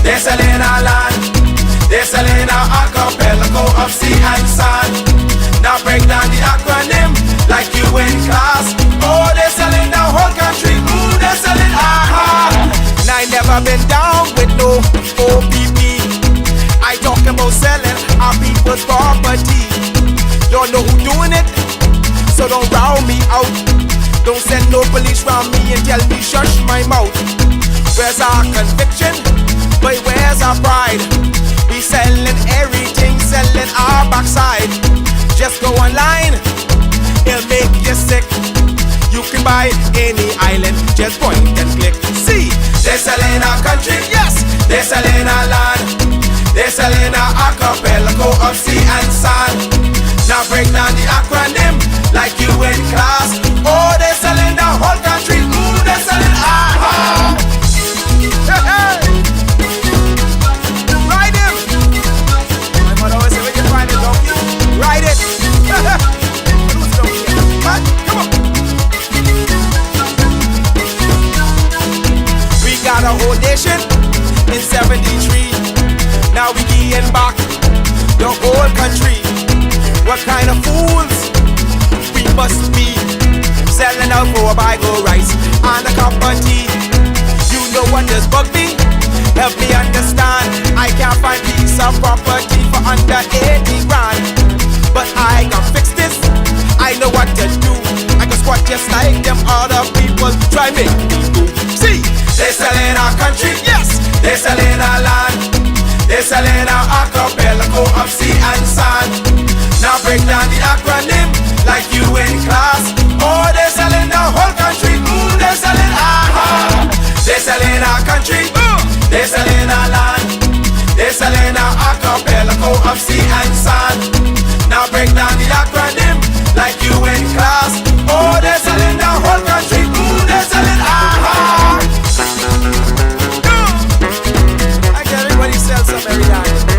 They're selling our land. They're selling our archipelago of sea and sand. Now break down the acronym like you in class. Oh, they're selling the whole country. Ooh, they're selling aha. Now I never been down with no OPP. I talk about selling our people's property. Don't know who doing it, so don't round me out. Don't send no police round me and tell me shush my mouth. Where's our conviction? But where's our pride? We selling everything, selling our backside. Just go online, it'll make you sick. You can buy any island, just point and click. See, they're selling our country, yes, they're selling our land. They're selling our archipelago of sea and sand. Now break down the acronym like you in class. Oh, they're selling the whole country. Ooh, they're selling aha. Hey, hey. Ride him. My mother always say, when you find a donkey, ride it. Who's donkey? What? Come on. We got a whole nation in 73. Now we getting back the whole country. What kind of fools we must be, selling out for a bag of rice and a cup of tea. You know what does bug me? Help me understand. I can't find piece of property for under 80 grand. But I can fix this, I know what to do. I can squat just like them other people try make me do. See, they're selling our country, yes, they're selling our land. They're selling our archipelago of sea and sand. Now break down the acronym like you in class. Oh, they're selling the whole country. Ooh, they're selling aha. They're selling our country. They're selling our land. They're selling our archipelago of sea and sand. Now break down the acronym like you in class. Oh, they're selling the whole country. Ooh, they're selling aha. I can everybody sell some every time.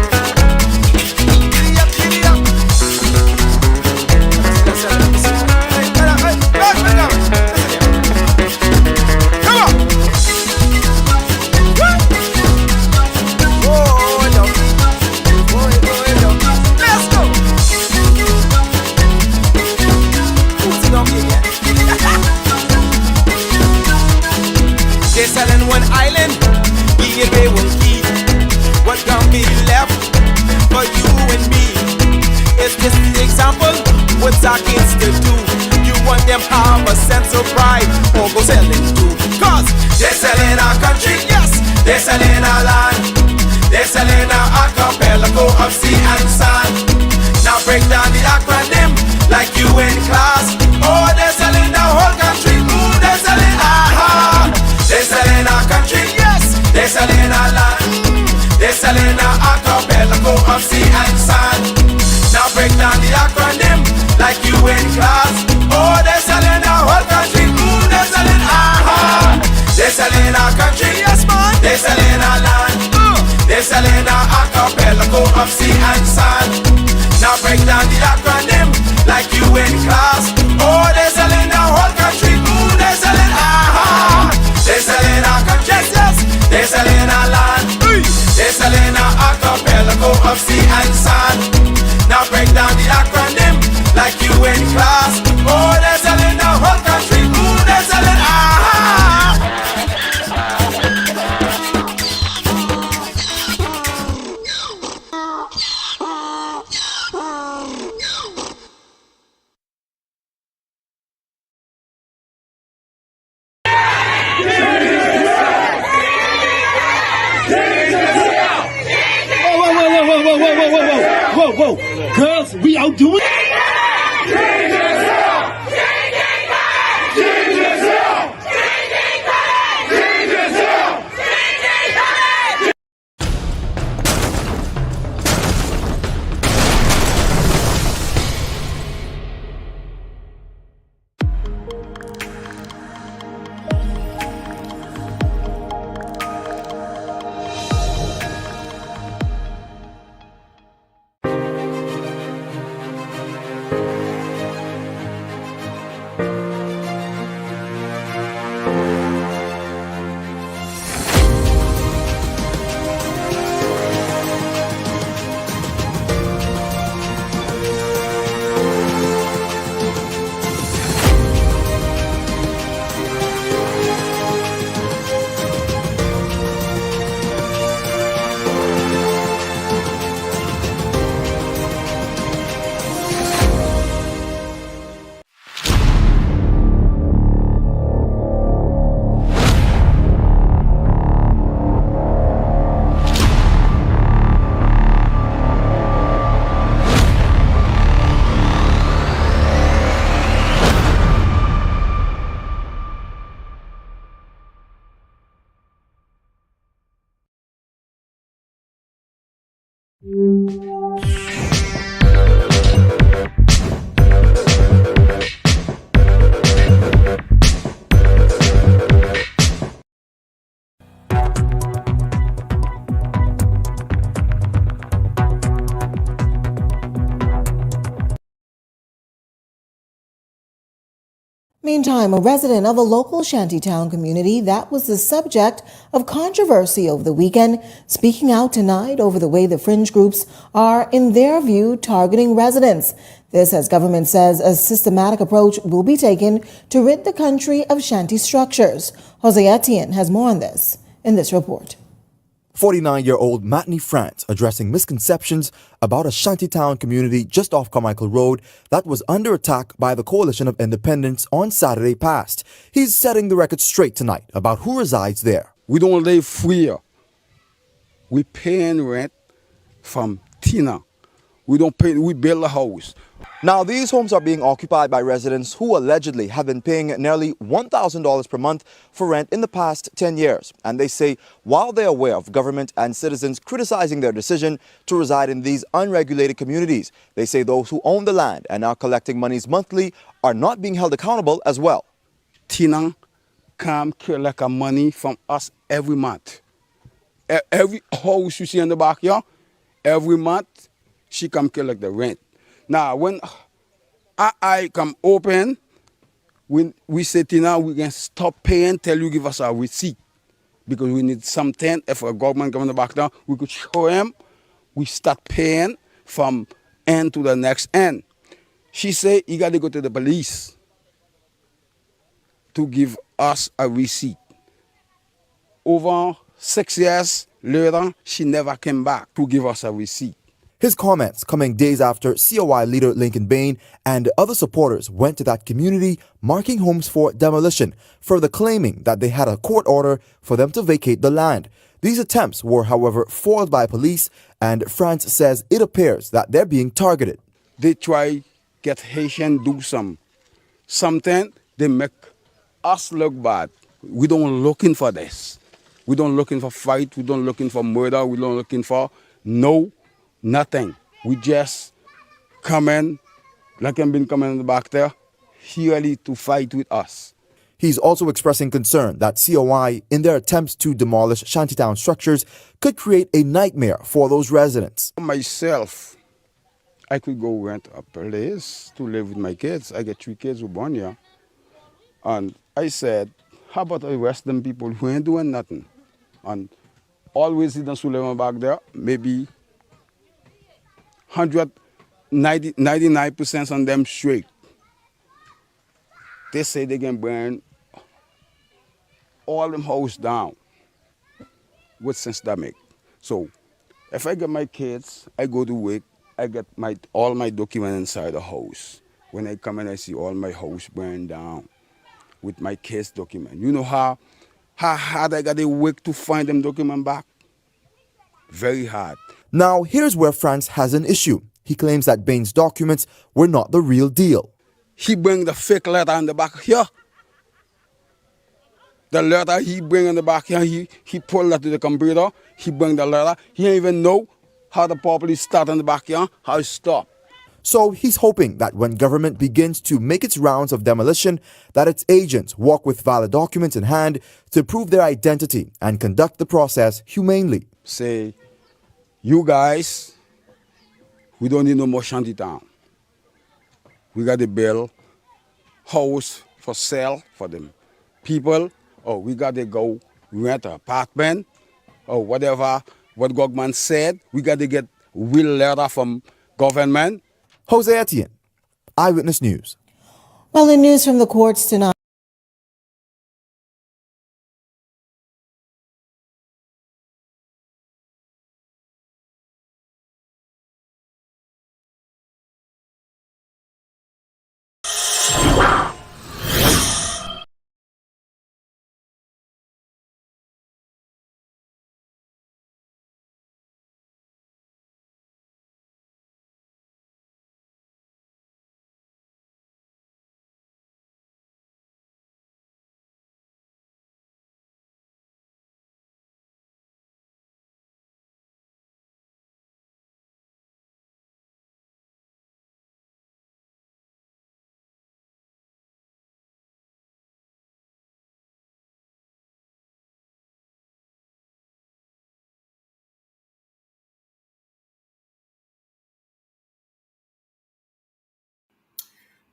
They're selling one island, give away one key. What can be left for you and me? Is this the example? What's our kids to do? You want them have a sense of pride, or go selling too? Cause they're selling our country, yes, they're selling our land. They're selling our archipelago of sea and sand. Now break down the acronym like you in class. Oh, they're selling the whole country. Ooh, they're selling aha. They're selling our country, yes, they're selling our land. They're selling our archipelago of sea and sand. Now break down the acronym like you in class. Oh, they're selling the whole country. Ooh, they're selling aha. They're selling our country, yes man. They're selling our land. They're selling our archipelago of sea and sand. Now break down the acronym like you in class. Oh, they're selling the whole country. Ooh, they're selling aha. They're selling our country, yes, they're selling our land. They're selling our archipelago of sea and sand. Now break down the acronym like you in class. Oh, they're selling the whole country. Ooh, they're selling aha. Whoa, girls, we outdoing it. Meantime, a resident of a local shantytown community that was the subject of controversy over the weekend, speaking out tonight over the way the fringe groups are, in their view, targeting residents. This, as government says, a systematic approach will be taken to rid the country of shanty structures. Jose Etienne has more on this in this report. 49-year-old Matney France addressing misconceptions about a shantytown community just off Carmichael Road that was under attack by the Coalition of Independents on Saturday past. He's setting the record straight tonight about who resides there. We don't live free here. We paying rent from Tina. We don't pay, we build a house. Now, these homes are being occupied by residents who allegedly have been paying nearly $1,000 per month for rent in the past 10 years. And they say while they're aware of government and citizens criticizing their decision to reside in these unregulated communities, they say those who own the land and are collecting monies monthly are not being held accountable as well. Tina come collect money from us every month. Every house you see in the backyard, every month she come collect the rent. Now, when I come open, when we say, Tina, we can stop paying till you give us a receipt. Because we need something. If a government comes back down, we could show him. We start paying from end to the next end. She said, you got to go to the police to give us a receipt. Over 6 years later, she never came back to give us a receipt. His comments coming days after COI leader Lincoln Bain and other supporters went to that community marking homes for demolition, further claiming that they had a court order for them to vacate the land. These attempts were, however, foiled by police, and France says it appears that they're being targeted. They try get Haitian do something, they make us look bad. We don't looking for this. We don't looking for fight, we don't looking for murder, we don't looking for nothing. We just come in, like I've been coming in the back there, really to fight with us. He's also expressing concern that COI, in their attempts to demolish shantytown structures, could create a nightmare for those residents. Myself, I could go rent a place to live with my kids. I get 3 kids who born here. And I said, how about the rest of them people who ain't doing nothing? And always see them living back there, maybe 99% on them straight. They say they can burn all them houses down with systemic. So if I get my kids, I go to work, I get all my documents inside the house. When I come in, I see all my house burned down with my kids' document. You know how hard I got to work to find them document back? Very hard. Now, here's where France has an issue. He claims that Bain's documents were not the real deal. He bring the fake letter in the back here. The letter he bring in the back here, he pull that to the computer, he bring the letter. He don't even know how the properly start in the back here, how it stop. So he's hoping that when government begins to make its rounds of demolition, that its agents walk with valid documents in hand to prove their identity and conduct the process humanely. Say, you guys, we don't need no more shantytown. We got to build house for sale for them people, or we got to go rent an apartment, or whatever, what government said. We got to get real letter from government. Jose Etienne, Eyewitness News. Well, in news from the courts tonight.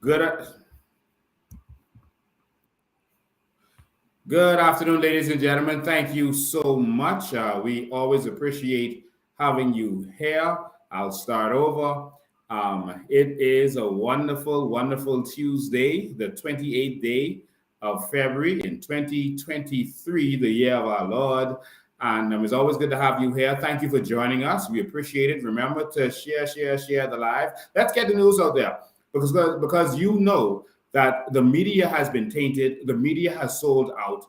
Good, good afternoon, ladies and gentlemen. Thank you so much. We always appreciate having you here. I'll start over. It is a wonderful, wonderful Tuesday, the 28th day of February in 2023, the year of our Lord. And it's always good to have you here. Thank you for joining us. We appreciate it. Remember to share the live. Let's get the news out there because you know that the media has been tainted, the media has sold out,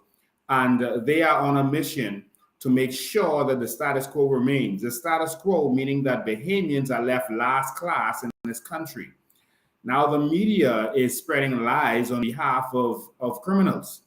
and they are on a mission to make sure that the status quo remains. The status quo meaning that Bahamians are left last class in this country. Now the media is spreading lies on behalf of criminals.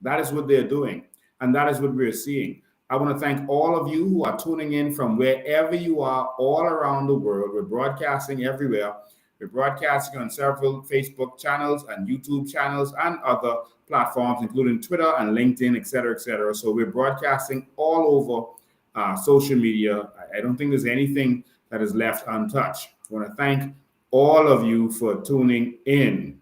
That is what they're doing, and that is what we're seeing. I want to thank all of you who are tuning in from wherever you are all around the world. We're broadcasting everywhere. We're broadcasting on several Facebook channels and YouTube channels and other platforms, including Twitter and LinkedIn, et cetera, et cetera. So we're broadcasting all over social media. I don't think there's anything that is left untouched. I want to thank all of you for tuning in.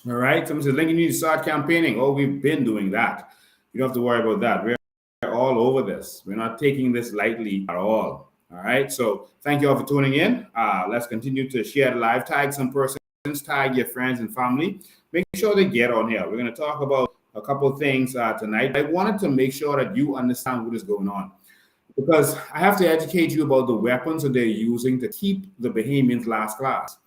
All right. Someone says, Lincoln, you need to start campaigning. Oh, we've been doing that. You don't have to worry about that. We're all over this. We're not taking this lightly at all. All right. So thank you all for tuning in. Let's continue to share the live. Tag some persons, tag your friends and family. Make sure they get on here. We're going to talk about a couple of things tonight. I wanted to make sure that you understand what is going on, because I have to educate you about the weapons that they're using to keep the Bahamians last class.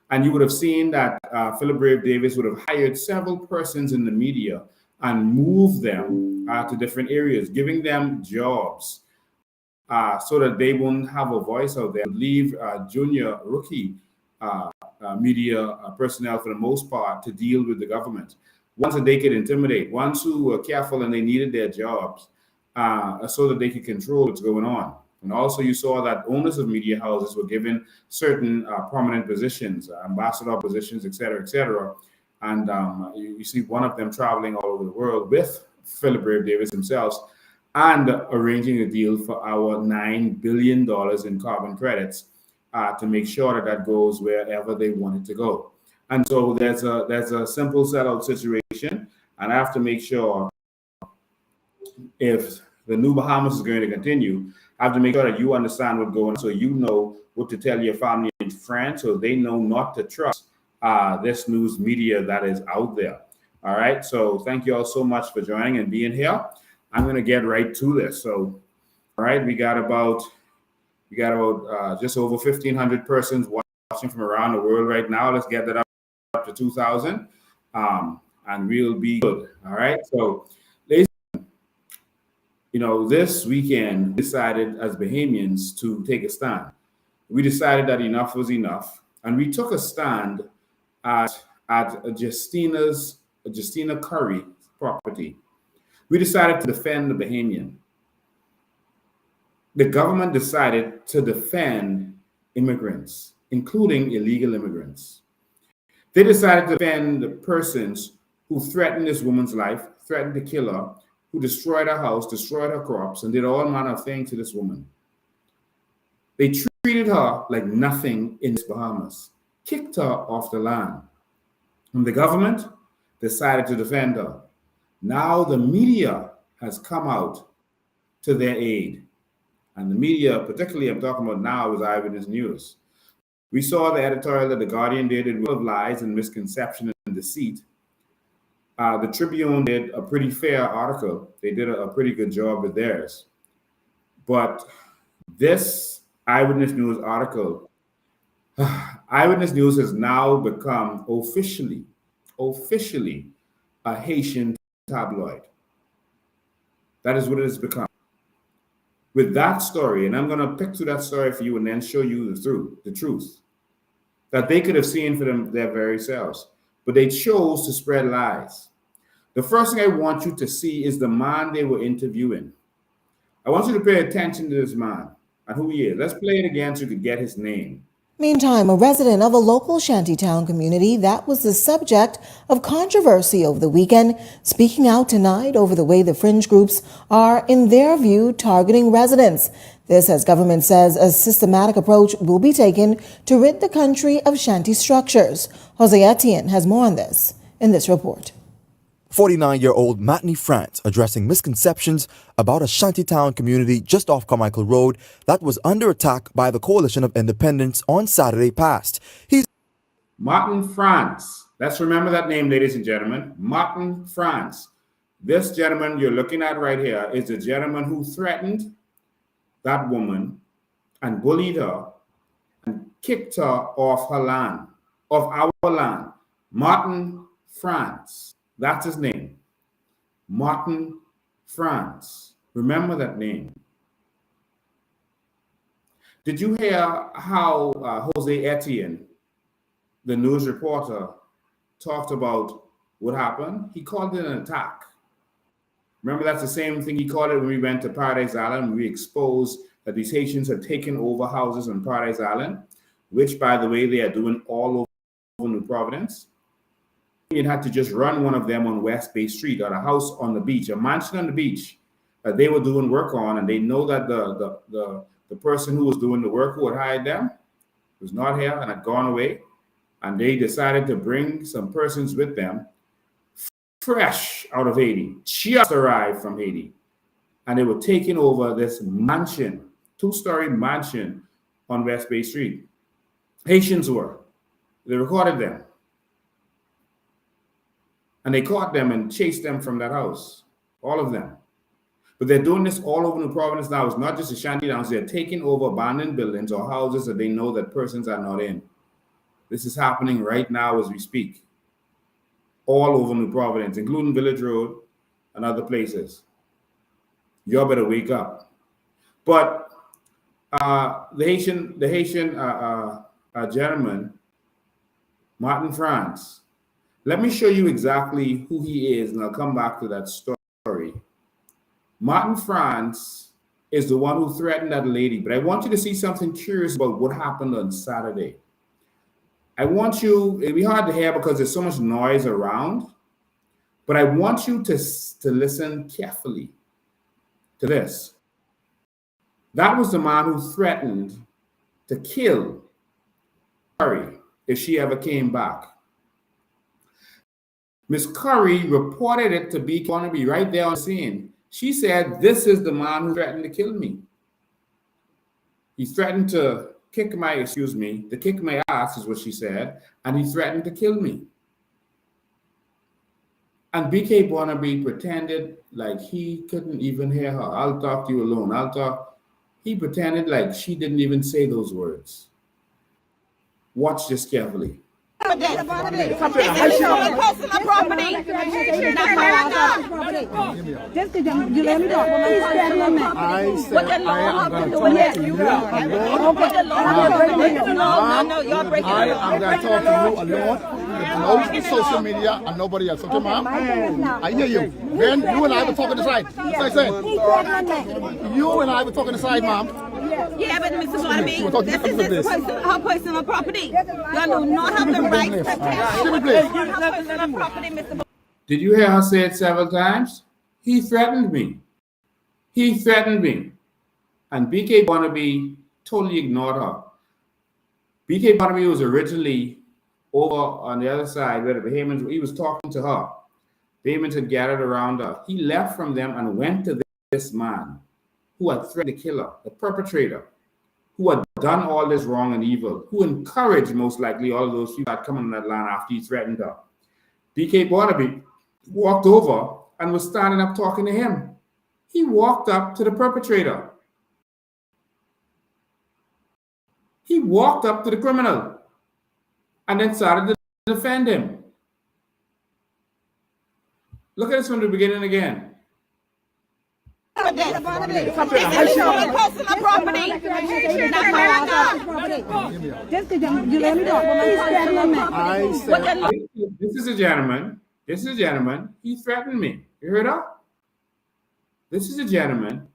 And you would have seen that Philip Brave Davis would have hired several persons in the media and moved them to different areas, giving them jobs so that they won't have a voice out there. Leave junior rookie media personnel for the most part to deal with the government. Ones that they could intimidate, ones who were careful and they needed their jobs so that they could control what's going on. And also you saw that owners of media houses were given certain prominent positions, ambassador positions, et cetera, et cetera. And you see one of them traveling all over the world with Philip Brave Davis himself and arranging a deal for our $9 billion in carbon credits to make sure that that goes wherever they want it to go. And so there's a simple sellout situation. And I have to make sure if the new Bahamas is going to continue, I have to make sure that you understand what's going on so you know what to tell your family and friends so they know not to trust this news media that is out there. All right. So thank you all so much for joining and being here. I'm going to get right to this. So, all right, we got about just over 1,500 persons watching from around the world right now. Let's get that up to 2,000, and we'll be good. All right. So, ladies, this weekend we decided as Bahamians to take a stand. We decided that enough was enough, and we took a stand at Justina Curry property. We decided to defend the Bahamian. The government decided to defend immigrants, including illegal immigrants. They decided to defend the persons who threatened this woman's life, threatened to kill her, who destroyed her house, destroyed her crops, and did all manner of things to this woman. They treated her like nothing in the Bahamas, kicked her off the land. And the government decided to defend her. Now the media has come out to their aid. And the media, particularly I'm talking about now, is Eyewitness News. We saw the editorial that The Guardian did in full of lies and misconception and deceit. The Tribune did a pretty fair article. They did a pretty good job with theirs. But this Eyewitness News article, Eyewitness News has now become officially a Haitian tabloid. That is what it has become. With that story, and I'm going to pick through that story for you and then show you the truth that they could have seen for their very selves, but they chose to spread lies. The first thing I want you to see is the man they were interviewing. I want you to pay attention to this man and who he is. Let's play it again so you can get his name. Meantime, a resident of a local shantytown community that was the subject of controversy over the weekend, speaking out tonight over the way the fringe groups are, in their view, targeting residents. This, as government says, a systematic approach will be taken to rid the country of shanty structures. Jose Etienne has more on this in this report. 49-year-old Matney France addressing misconceptions about a shantytown community just off Carmichael Road that was under attack by the Coalition of Independents on Saturday past. He's Martin France. Let's remember that name, ladies and gentlemen. Martin France. This gentleman you're looking at right here is the gentleman who threatened that woman and bullied her and kicked her off her land, off our land. Martin France. That's his name. Martin France. Remember that name. Did you hear how Jose Etienne, the news reporter, talked about what happened? He called it an attack. Remember, that's the same thing he called it when we went to Paradise Island, when we exposed that these Haitians had taken over houses on Paradise Island, which, by the way, they are doing all over New Providence. You had to just run one of them on West Bay Street, or a house on the beach, a mansion on the beach that they were doing work on, and they know that the person who was doing the work, who had hired them, was not here and had gone away, and they decided to bring some persons with them, fresh out of Haiti, just arrived from Haiti, and they were taking over this mansion, two-story mansion on West Bay Street. Haitians were. They recorded them. And they caught them and chased them from that house, all of them. But they're doing this all over New Providence now. It's not just the shantytowns. They're taking over abandoned buildings or houses that they know that persons are not in. This is happening right now as we speak, all over New Providence, including Village Road and other places. Y'all better wake up. But the Haitian gentleman, Martin France, let me show you exactly who he is, and I'll come back to that story. Martin France is the one who threatened that lady, but I want you to see something curious about what happened on Saturday. I want you, it'll be hard to hear because there's so much noise around, but I want you to listen carefully to this. That was the man who threatened to kill Curry if she ever came back. Miss Curry reported it to be Barnaby right there on the scene. She said, "This is the man who threatened to kill me. He threatened to kick my ass," is what she said, "and he threatened to kill me." And BK Barnaby pretended like he couldn't even hear her. "I'll talk to you alone. I'll talk." He pretended like she didn't even say those words. Watch this carefully. This is your personal property. Not America. Just you let me talk. Please stand a minute. I said I am going to talk to you alone. No, you're breaking I am going to talk to you alone. No social media and nobody else. Okay, ma'am? I hear you. Then you and I were talking aside. I said, you and I were talking aside, ma'am. Yeah, but Mr. Barnaby, this is her personal property. You do not have the right to take her personal property, Mr. Did you hear her say it several times? He threatened me. He threatened me. And BK Barnaby totally ignored her. BK Barnaby was originally over on the other side where the Bahamians, he was talking to her. Bahamians had gathered around her. He left from them and went to this man who had threatened to kill her, the perpetrator, who had done all this wrong and evil, who encouraged most likely all of those people that come on that land after he threatened her. BK Barnaby walked over and was standing up talking to him. He walked up to the perpetrator. He walked up to the criminal and then started to defend him. Look at this from the beginning again. This is your personal property. Not America. Just you let me talk. Please stand a minute. I said This is a gentleman. This is a gentleman. He threatened me. You heard her? This is a gentleman.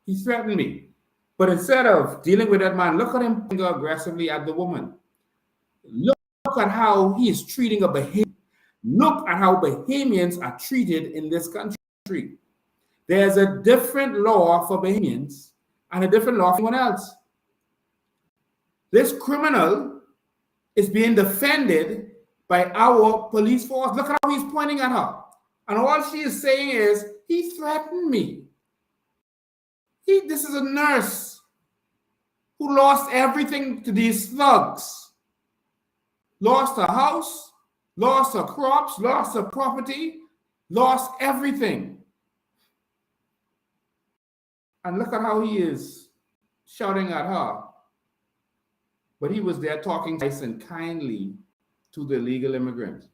He threatened me. But instead of dealing with that man, look at him aggressively at the woman. Look at how he is treating a Bahamian. Look at how Bahamians are treated in this country. There's a different law for Bahamians and a different law for anyone else. This criminal is being defended by our police force. Look at how he's pointing at her. And all she is saying is, he threatened me. This is a nurse who lost everything to these thugs. Lost her house, lost her crops, lost her property, lost everything. And look at how he is shouting at her. But he was there talking nice and kindly to the illegal immigrant.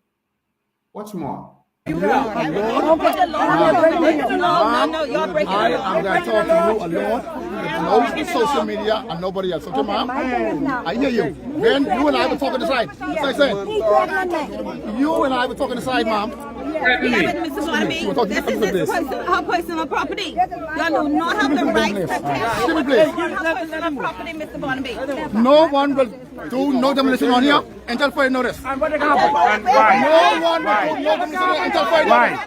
Watch more. No, you're breaking the law. I'm going to talk to you alone. No social media and nobody else. Okay, ma'am? I hear you. Ben, you and I were talking the side. That's what I'm saying. You and I were talking the side, ma'am. Mr. Bonamy, this is her personal property. You do not have the right to tell her personal property, Mr. Bonamy. No one will do no demolition on here until further notice. And what happened? And why? No one will do no demolition until further notice.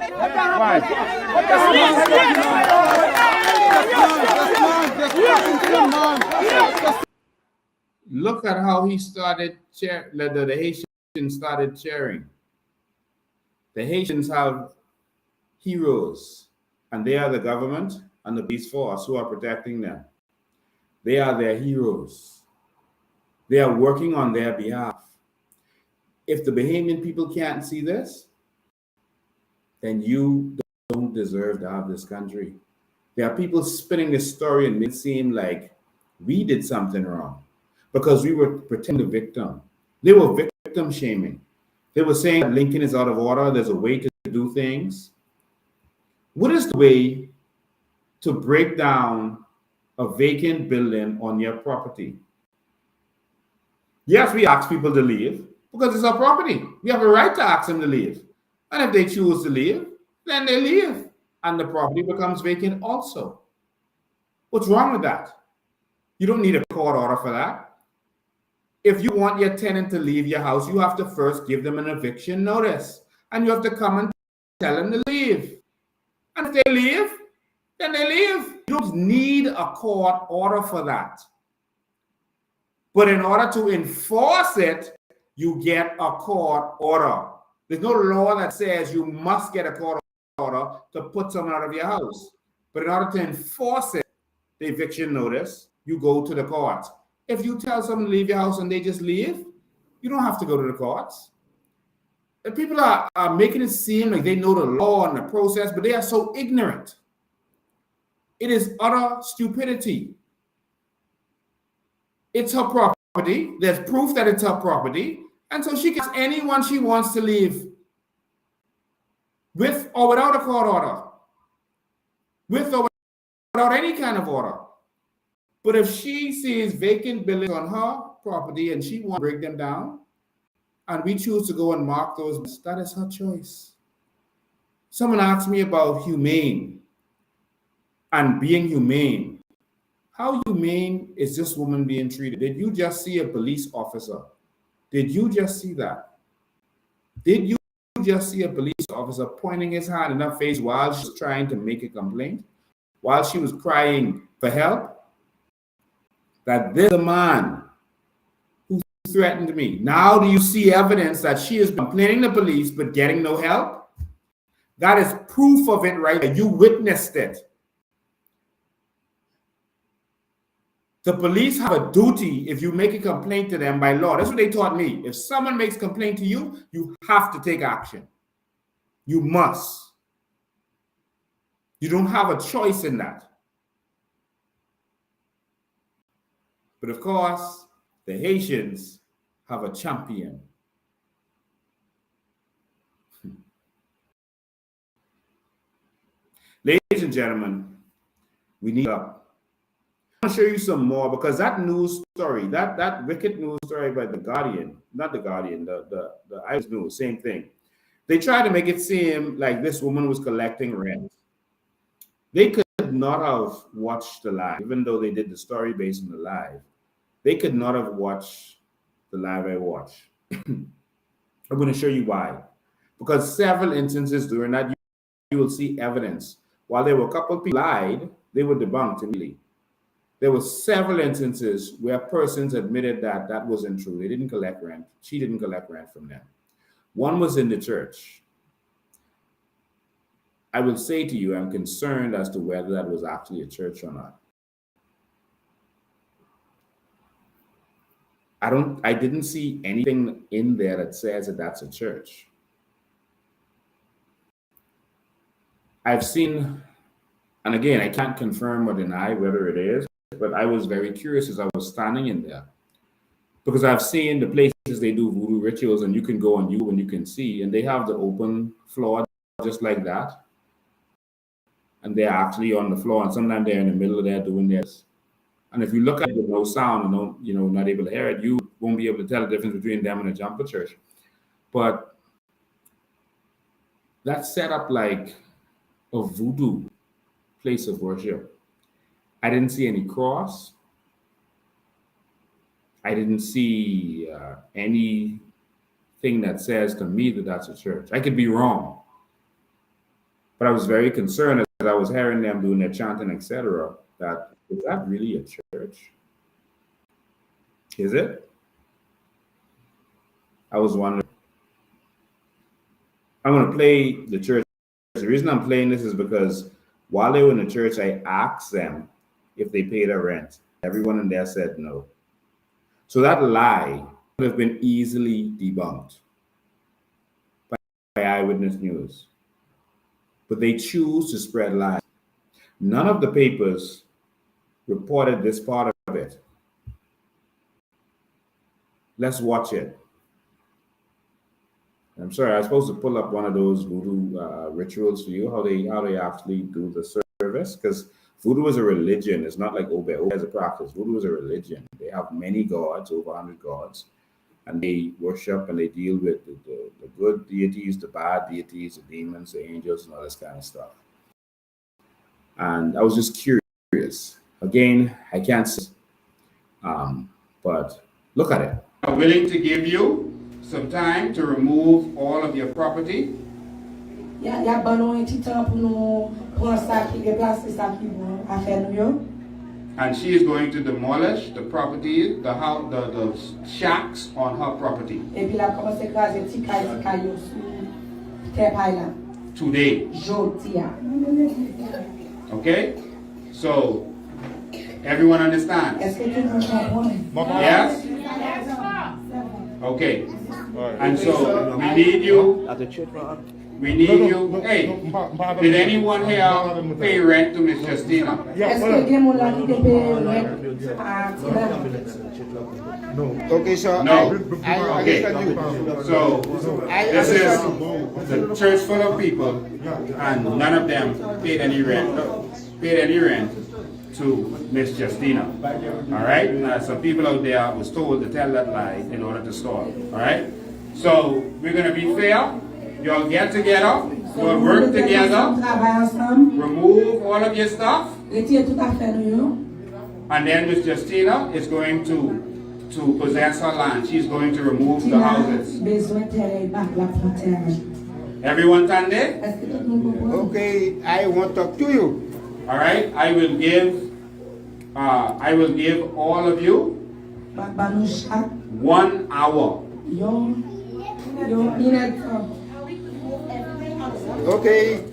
Look at how he started the Haitians started cheering. The Haitians have heroes, and they are the government and the police force who are protecting them. They are their heroes. They are working on their behalf. If the Bahamian people can't see this, then you don't deserve to have this country. There are people spinning this story and make it seem like we did something wrong because we were pretending the victim. They were victim shaming. They were saying that Lincoln is out of order. There's a way to do things. What is the way to break down a vacant building on your property? Yes, we ask people to leave because it's our property. We have a right to ask them to leave. And if they choose to leave, then they leave. And the property becomes vacant also. What's wrong with that? You don't need a court order for that. If you want your tenant to leave your house, you have to first give them an eviction notice. And you have to come and tell them to leave. And if they leave, then they leave. You don't need a court order for that. But in order to enforce it, you get a court order. There's no law that says you must get a court order to put someone out of your house. But in order to enforce it, the eviction notice, you go to the court. If you tell someone to leave your house and they just leave, you don't have to go to the courts. And people are making it seem like they know the law and the process, but they are so ignorant. It is utter stupidity. It's her property. There's proof that it's her property. And so she can ask anyone she wants to leave with or without a court order, with or without any kind of order. But if she sees vacant buildings on her property and she wants to break them down, and we choose to go and mark those, that is her choice. Someone asked me about humane and being humane. How humane is this woman being treated? Did you just see a police officer? Did you just see that? Did you just see a police officer pointing his hand in her face while she was trying to make a complaint? While she was crying for help? That this is a man who threatened me. Now do you see evidence that she is complaining to police but getting no help? That is proof of it right there. You witnessed it. The police have a duty if you make a complaint to them by law. That's what they taught me. If someone makes a complaint to you, you have to take action. You must. You don't have a choice in that. But of course, the Haitians have a champion. Ladies and gentlemen, we need up. I want to show you some more because that news story, that wicked news story by The Guardian, not The Guardian, the Irish News, same thing. They tried to make it seem like this woman was collecting rent. They could could not have watched the live, even though they did the story based on the live. They could not have watched the live I watched. I'm going to show you why. Because several instances during that, you will see evidence. While there were a couple of people lied, they were debunked immediately. There were several instances where persons admitted that that wasn't true. They didn't collect rent. She didn't collect rent from them. One was in the church. I will say to you, I'm concerned as to whether that was actually a church or not. I didn't see anything in there that says that that's a church. I've seen, and again, I can't confirm or deny whether it is, but I was very curious as I was standing in there, because I've seen the places they do voodoo rituals, and you can go on YouTube and you can see, and they have the open floor just like that, and they're actually on the floor, and sometimes they're in the middle of there doing this. And if you look at it with no sound and not able to hear it, you won't be able to tell the difference between them and a jumper church. But that's set up like a voodoo place of worship. I didn't see any cross. I didn't see anything that says to me that that's a church. I could be wrong, but I was very concerned as I was hearing them doing their chanting, etc. That is that really a church? Is it? I was wondering. I'm going to play the church. The reason I'm playing this is because while they were in the church, I asked them if they paid their rent. Everyone in there said no. So that lie would have been easily debunked by Eyewitness News. But they choose to spread lies. None of the papers reported this part of it. Let's watch it. I'm sorry, I was supposed to pull up one of those voodoo rituals for you, how they actually do the service, because voodoo is a religion. It's not like Obe. Obe is a practice. Voodoo is a religion. They have many gods, over 100 gods, and they worship and they deal with the good deities, the bad deities, the demons, the angels, and all this kind of stuff. And I was just curious. Again, I can't say, but look at it. I'm willing to give you some time to remove all of your property. And she is going to demolish the property, the house, the shacks on her property. Today. Okay? So, everyone understands? Yes? Okay. And so, we need you. We need you. Hey, did anyone here pay rent to Miss Justina? Okay, so No. I Okay. So this is the church full of people, and none of them paid any rent to Miss Justina. All right. Some people out there was told to tell that lie in order to store. All right. So we're gonna be fair. You'll get together. You'll work together. Remove all of your stuff. And then Miss Justina is going to possess her land. She's going to remove the houses. Everyone stand there? Okay, I want to talk to you. All right. I will give all of you 1 hour. Okay.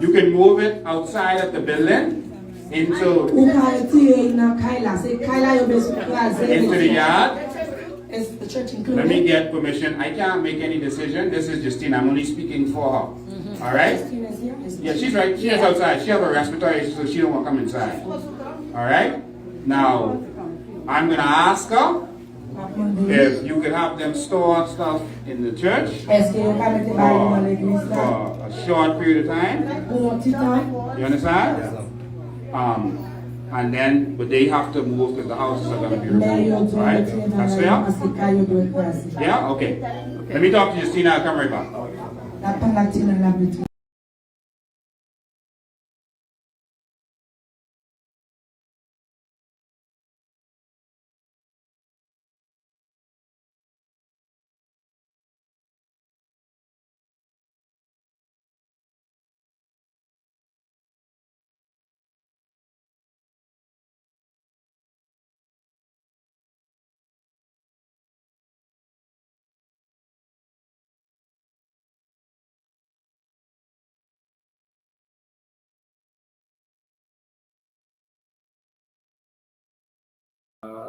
You can move it outside of the building into the yard. Let me get permission. I can't make any decision. This is Justina. I'm only speaking for her. All right? Yeah, she's right. She is outside. She has a respiratory issue, so she don't want to come inside. All right? Now, I'm going to ask her if you could have them store stuff in the church for a short period of time. You understand? And then, but they have to move because the houses are going to be removed. Right? That's fair? Yeah? Okay. Let me talk to Justina. I'll come right back.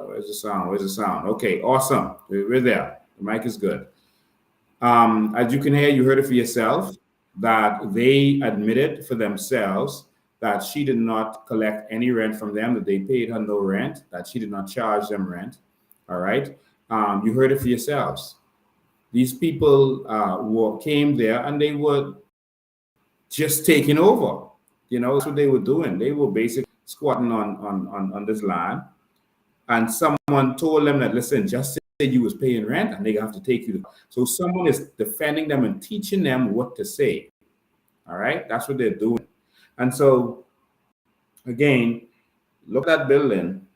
Where's the sound? Where's the sound? Okay, awesome. We're there. The mic is good. As you can hear, you heard it for yourself that they admitted for themselves that she did not collect any rent from them, that they paid her no rent, that she did not charge them rent. All right. You heard it for yourselves. These people came there and they were just taking over. You know, that's what they were doing. They were basically squatting on this land. And someone told them that, listen, just say you was paying rent and they have to take you. So someone is defending them and teaching them what to say. All right. That's what they're doing. And so, again, look at that building.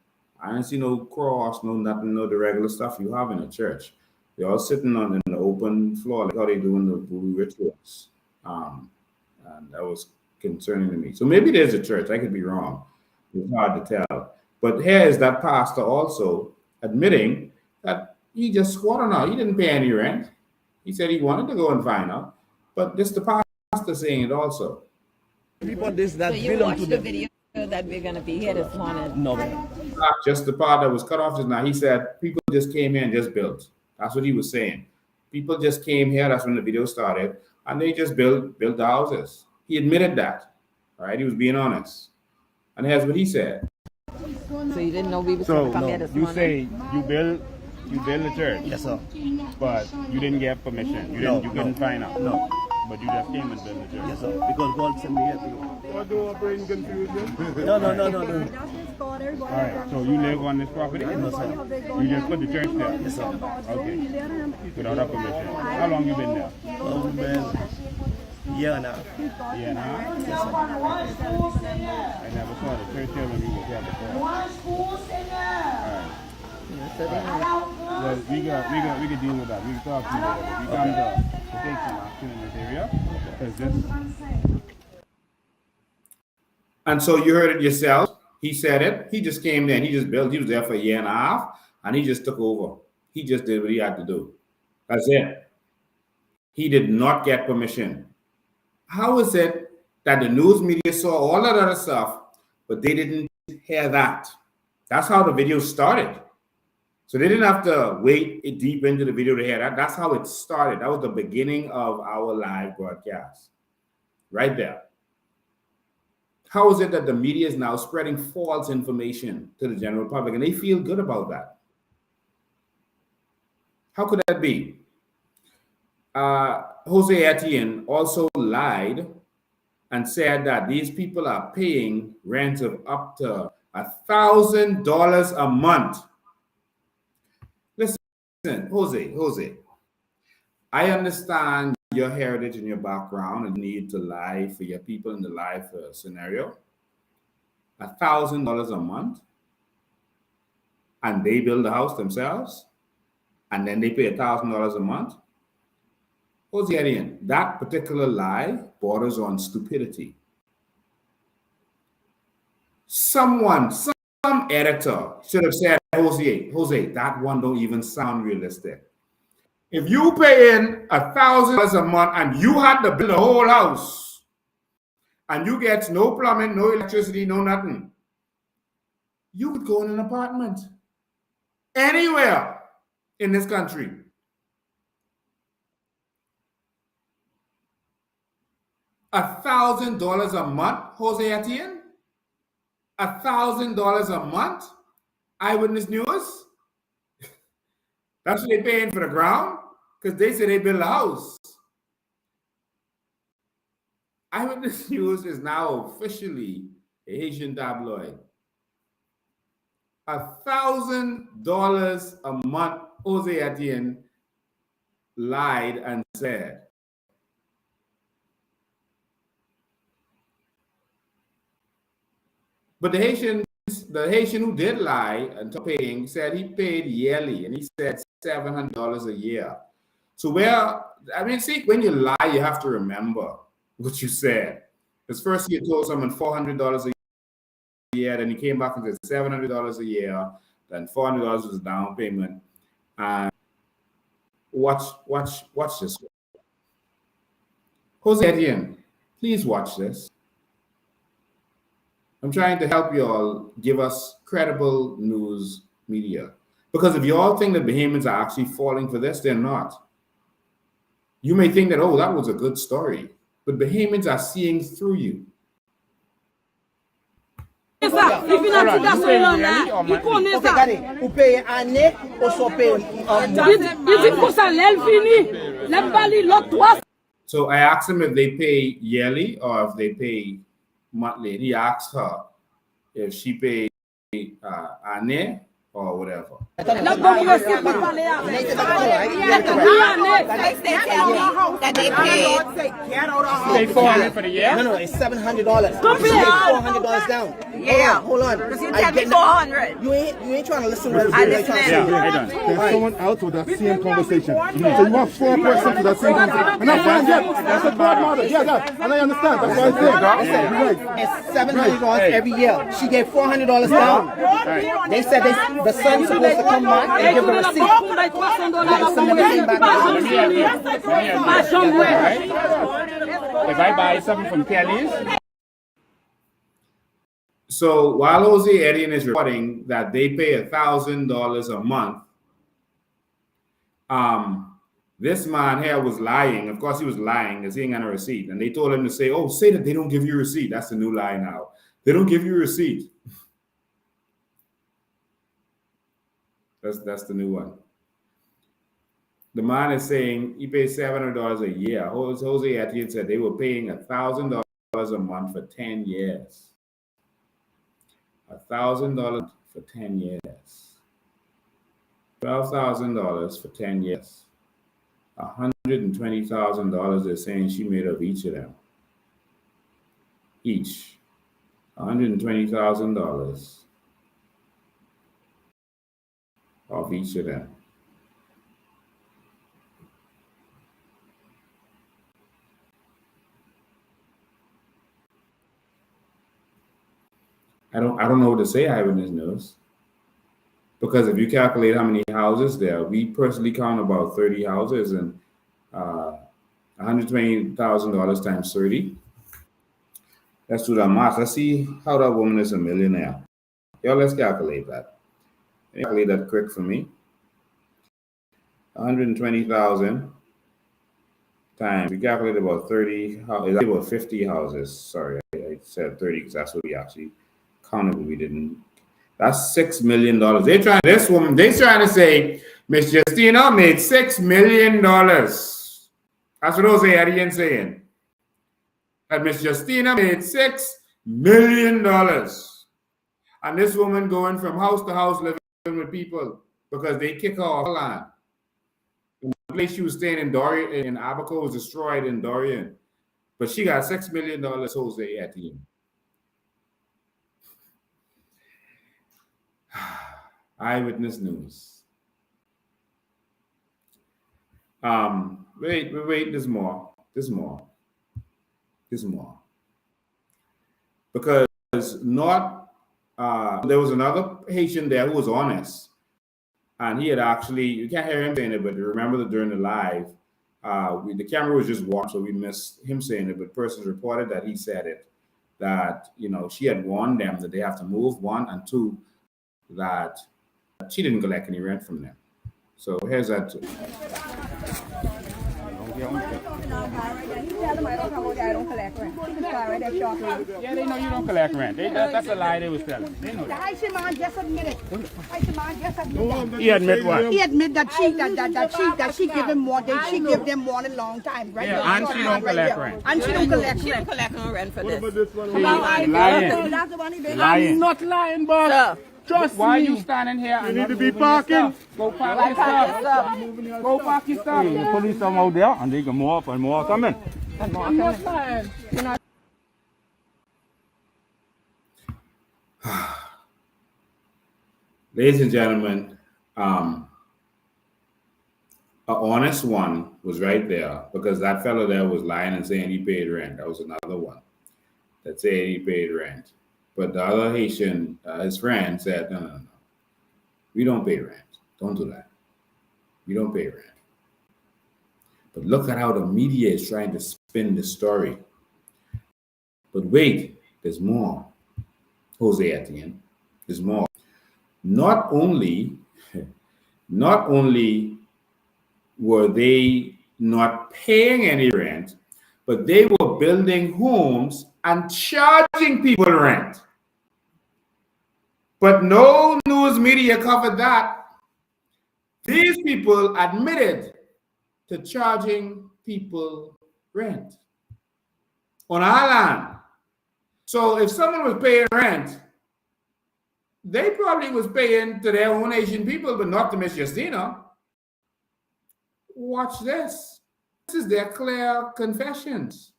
I didn't see no cross, no nothing, no the regular stuff you have in a church. They're all sitting on the open floor, like how they do in the voodoo rituals. And that was concerning to me. So maybe there's a church. I could be wrong. It's hard to tell. But here is that pastor also admitting that he just squatted out. He didn't pay any rent. He said he wanted to go and find out. But this the pastor saying it also. People this that So you belong watched to the them. video that we're going to be here this morning? No. Just the part that was cut off just now. He said people just came here and just built. That's what he was saying. People just came here. That's when the video started. And they just built the houses. He admitted that. All right. He was being honest. And here's what he said. So you didn't know we was going to come here this morning? You say you build the church. Yes, sir. But you didn't get permission. You couldn't find out. No. But you just came and built the church. Yes, sir. Because God sent me here to. What do I bring confusion? No. All right. So you live on this property? No, sir. You just put the church there? Yes, sir. Okay. Without a permission. How long you been there? We've been year and a half. Year and a half? Yes, sir. I never saw the church here when you were here before. All right. Well, we can deal with that. We can talk to you about it. We come to take some action in this area. Because this. And so you heard it yourself. He said it. He just came there and he just built. He was there for a year and a half and he just took over. He just did what he had to do. That's it. He did not get permission. How is it that the news media saw all that other stuff, but they didn't hear that? That's how the video started. So they didn't have to wait deep into the video to hear that. That's how it started. That was the beginning of our live broadcast. Right there. How is it that the media is now spreading false information to the general public and they feel good about that? How could that be? Jose Etienne also lied and said that these people are paying rent of up to $1,000 a month. Listen, Jose, I understand your heritage and your background and need to lie for your people in the life scenario. $1,000 a month, and they build the house themselves, and then they pay $1,000 a month. Jose Etienne, that particular lie borders on stupidity. Some editor should have said, Jose, that one don't even sound realistic. If you pay in $1,000 a month and you had to build a whole house and you get no plumbing, no electricity, no nothing, you could go in an apartment anywhere in this country. $1,000 a month, Jose Etienne? $1,000 a month? Eyewitness News? That's what they're paying for the ground? Because they say they build a house. Eyewitness News is now officially a Haitian tabloid. $1,000 a month, Jose Etienne lied and said. But the Haitian who did lie and paying said he paid yearly, and he said $700 a year. So when you lie, you have to remember what you said. Because first you told someone $400 a year, then you came back and said $700 a year, then $400 was down payment. And watch this. Jose Etienne, please watch this. I'm trying to help you all give us credible news media. Because if you all think that Bahamians are actually falling for this, they're not. You may think that, oh, that was a good story, but Bahamians are seeing through you. So I asked him if they pay yearly or if they pay monthly. And he asked her if she paid année or whatever. That they paid. Pay $400 for the year? No, it's $700. She paid $400 down. Yeah. Hold on. Because you tell me 400. You ain't trying to listen to what I I'm listen. trying to Yeah, say. I done. There's someone else with that same conversation. So you want 4 persons to that same conversation. And that's fine, yeah. That's a godmother. Yeah, that. And I understand. That's what I said. Right. It's $700 every year. She gave $400 down. They said the son's supposed to come back and give the receipt. If I buy something from Kelly's, So while Jose Etienne is reporting that they pay $1,000 a month, this man here was lying. Of course, he was lying because he ain't got a receipt. And they told him to say, oh, say that they don't give you a receipt. That's the new lie now. They don't give you a receipt. That's the new one. The man is saying he pays $700 a year. Jose Etienne said they were paying $1,000 a month for 10 years. $1,000 for 10 years. $12,000 for 10 years. $120,000 they're saying she made of each of them. Each. $120,000 of each of them. I don't know what to say, Eyewitness News. Because if you calculate how many houses there, we personally count about 30 houses and $120,000 times 30. Let's do that math. Let's see how that woman is a millionaire. Yo, let's calculate that. Calculate that quick for me. 120,000 times, we calculate about 30, about 50 houses. Sorry, I said 30 because that's what we actually counted, but we didn't. That's $6 million. They're trying to say Miss Justina made $6 million. That's what Jose Etienne saying. That Miss Justina made $6 million. And this woman going from house to house living with people because they kick her off the land. The place she was staying in Dorian, in Abaco, was destroyed in Dorian. But she got $6 million, Jose Etienne. Eyewitness News. Wait, there's more. Because there was another Haitian there who was honest. And he had actually, you can't hear him saying it, but remember that during the live, the camera was just warm, so we missed him saying it, but persons reported that he said it, that, she had warned them that they have to move, 1, and 2, that she didn't collect any rent from them. So here's that. Yeah, they know you don't collect rent. That's a lie they was telling. They know The that. Haitian man just admitted. Haitian man just admitted. He admit what? He admit that she give him more. That she give them more than a long time, right? Yeah, and she don't collect rent. And she don't collect She rent. don't collect no rent for this. Lying. I'm not lying, boss. Trust Why me. you standing here? You and need not to be moving your parking. stuff? Go park your stuff. Go park your stuff. The police come out there and they can more up and more coming. I'm not lying. Ladies and gentlemen, an honest one was right there because that fellow there was lying and saying he paid rent. That was another one that said he paid rent. But the other Haitian, his friend, said, no. We don't pay rent. Don't do that. We don't pay rent. But look at how the media is trying to spin the story. But wait, there's more. Jose Etienne, there's more. not only were they not paying any rent, but they were building homes and charging people rent. But no news media covered that. These people admitted to charging people rent on our land. So if someone was paying rent, they probably was paying to their own Asian people, but not to Miss Justina. Watch this. This is their clear confessions.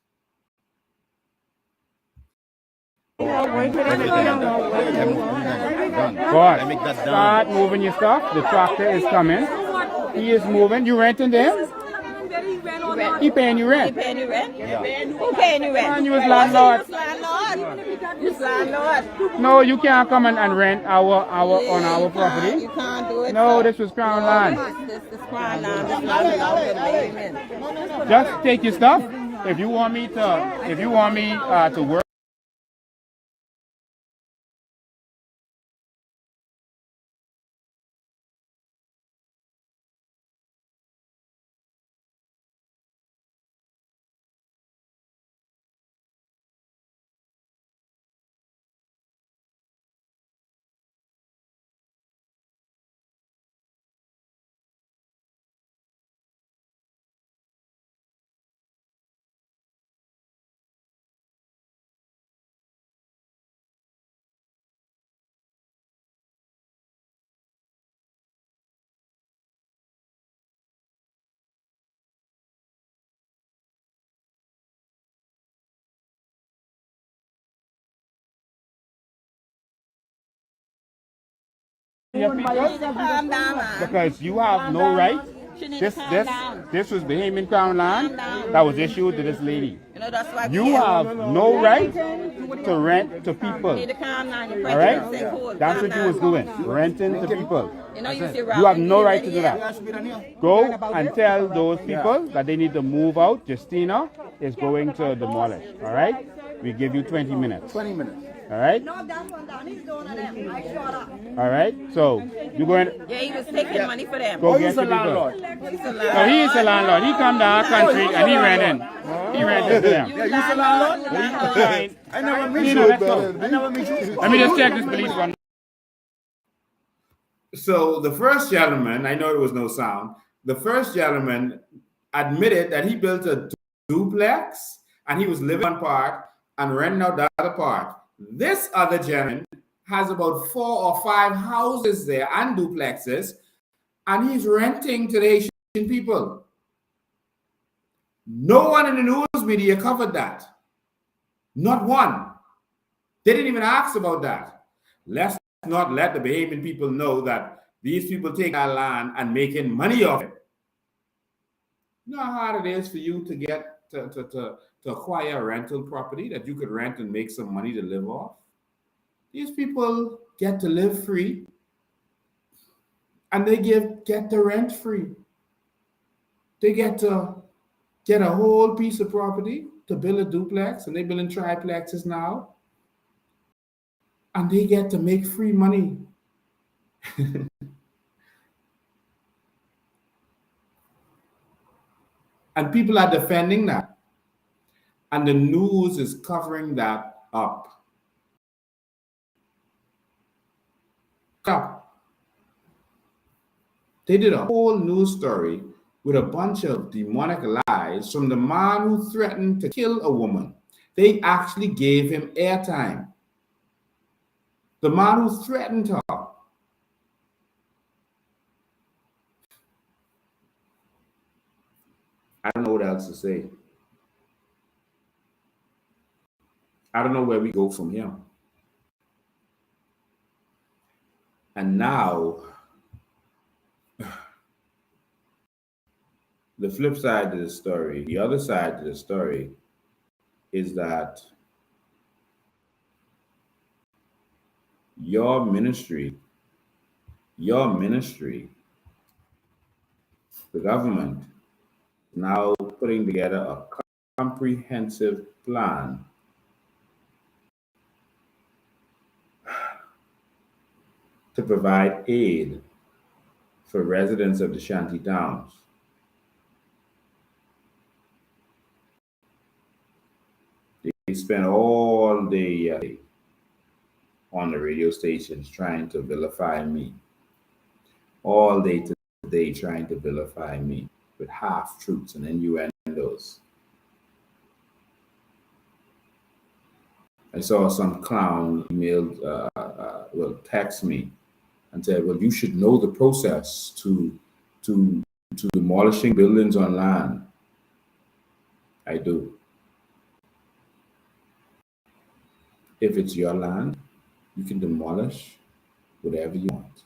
God, start moving your stuff. The tractor is coming. He is moving. You renting them? He paying you rent. He paying you rent? Yeah. Who paying you rent? Man, you was landlord. You landlord. No, you can't come and rent our on our property. You can't do it. No, this was Crown land. This is Crown land. This land. Just take your stuff. If you want me to work. Because you have no right. This was Bahamian Crown land that was issued to this lady. You have no right to rent to people. All right? That's what you was doing, renting to people. You have no right to do that. Go and tell those people that they need to move out. Justina is going to demolish. All right? We give you 20 minutes. 20 minutes. All right? All right? So, you're going to... Yeah, he was taking money for them. Go get the people. No, he is a landlord. He come to our country and he rented. He rented to them. Yeah, you a landlord? I never meet you. Let me just check this police one. So the first gentleman, I know there was no sound, the first gentleman admitted that he built a duplex and he was living one part and renting out the other part. This other gentleman has about 4 or 5 houses there and duplexes, and he's renting to the Asian people. No one in the news media covered that. Not one. They didn't even ask about that. Let's not let the Bahamian people know that these people take our land and making money off it. You know how hard it is for you to get to acquire a rental property that you could rent and make some money to live off? These people get to live free and they get the rent free. They get to get a whole piece of property to build a duplex, and they're building triplexes now. And they get to make free money. And people are defending that. And the news is covering that up. They did a whole news story with a bunch of demonic lies from the man who threatened to kill a woman. They actually gave him airtime. The man who threatened her. I don't know what else to say. I don't know where we go from here. And now, the flip side of the story, the other side of the story is that your ministry, the government, now putting together a comprehensive plan to provide aid for residents of the shanty towns. They spent all day on the radio stations trying to vilify me. All day today trying to vilify me with half-truths and innuendos. I saw some clown emailed, text me and said, well, you should know the process to demolishing buildings on land. I do. If it's your land, you can demolish whatever you want.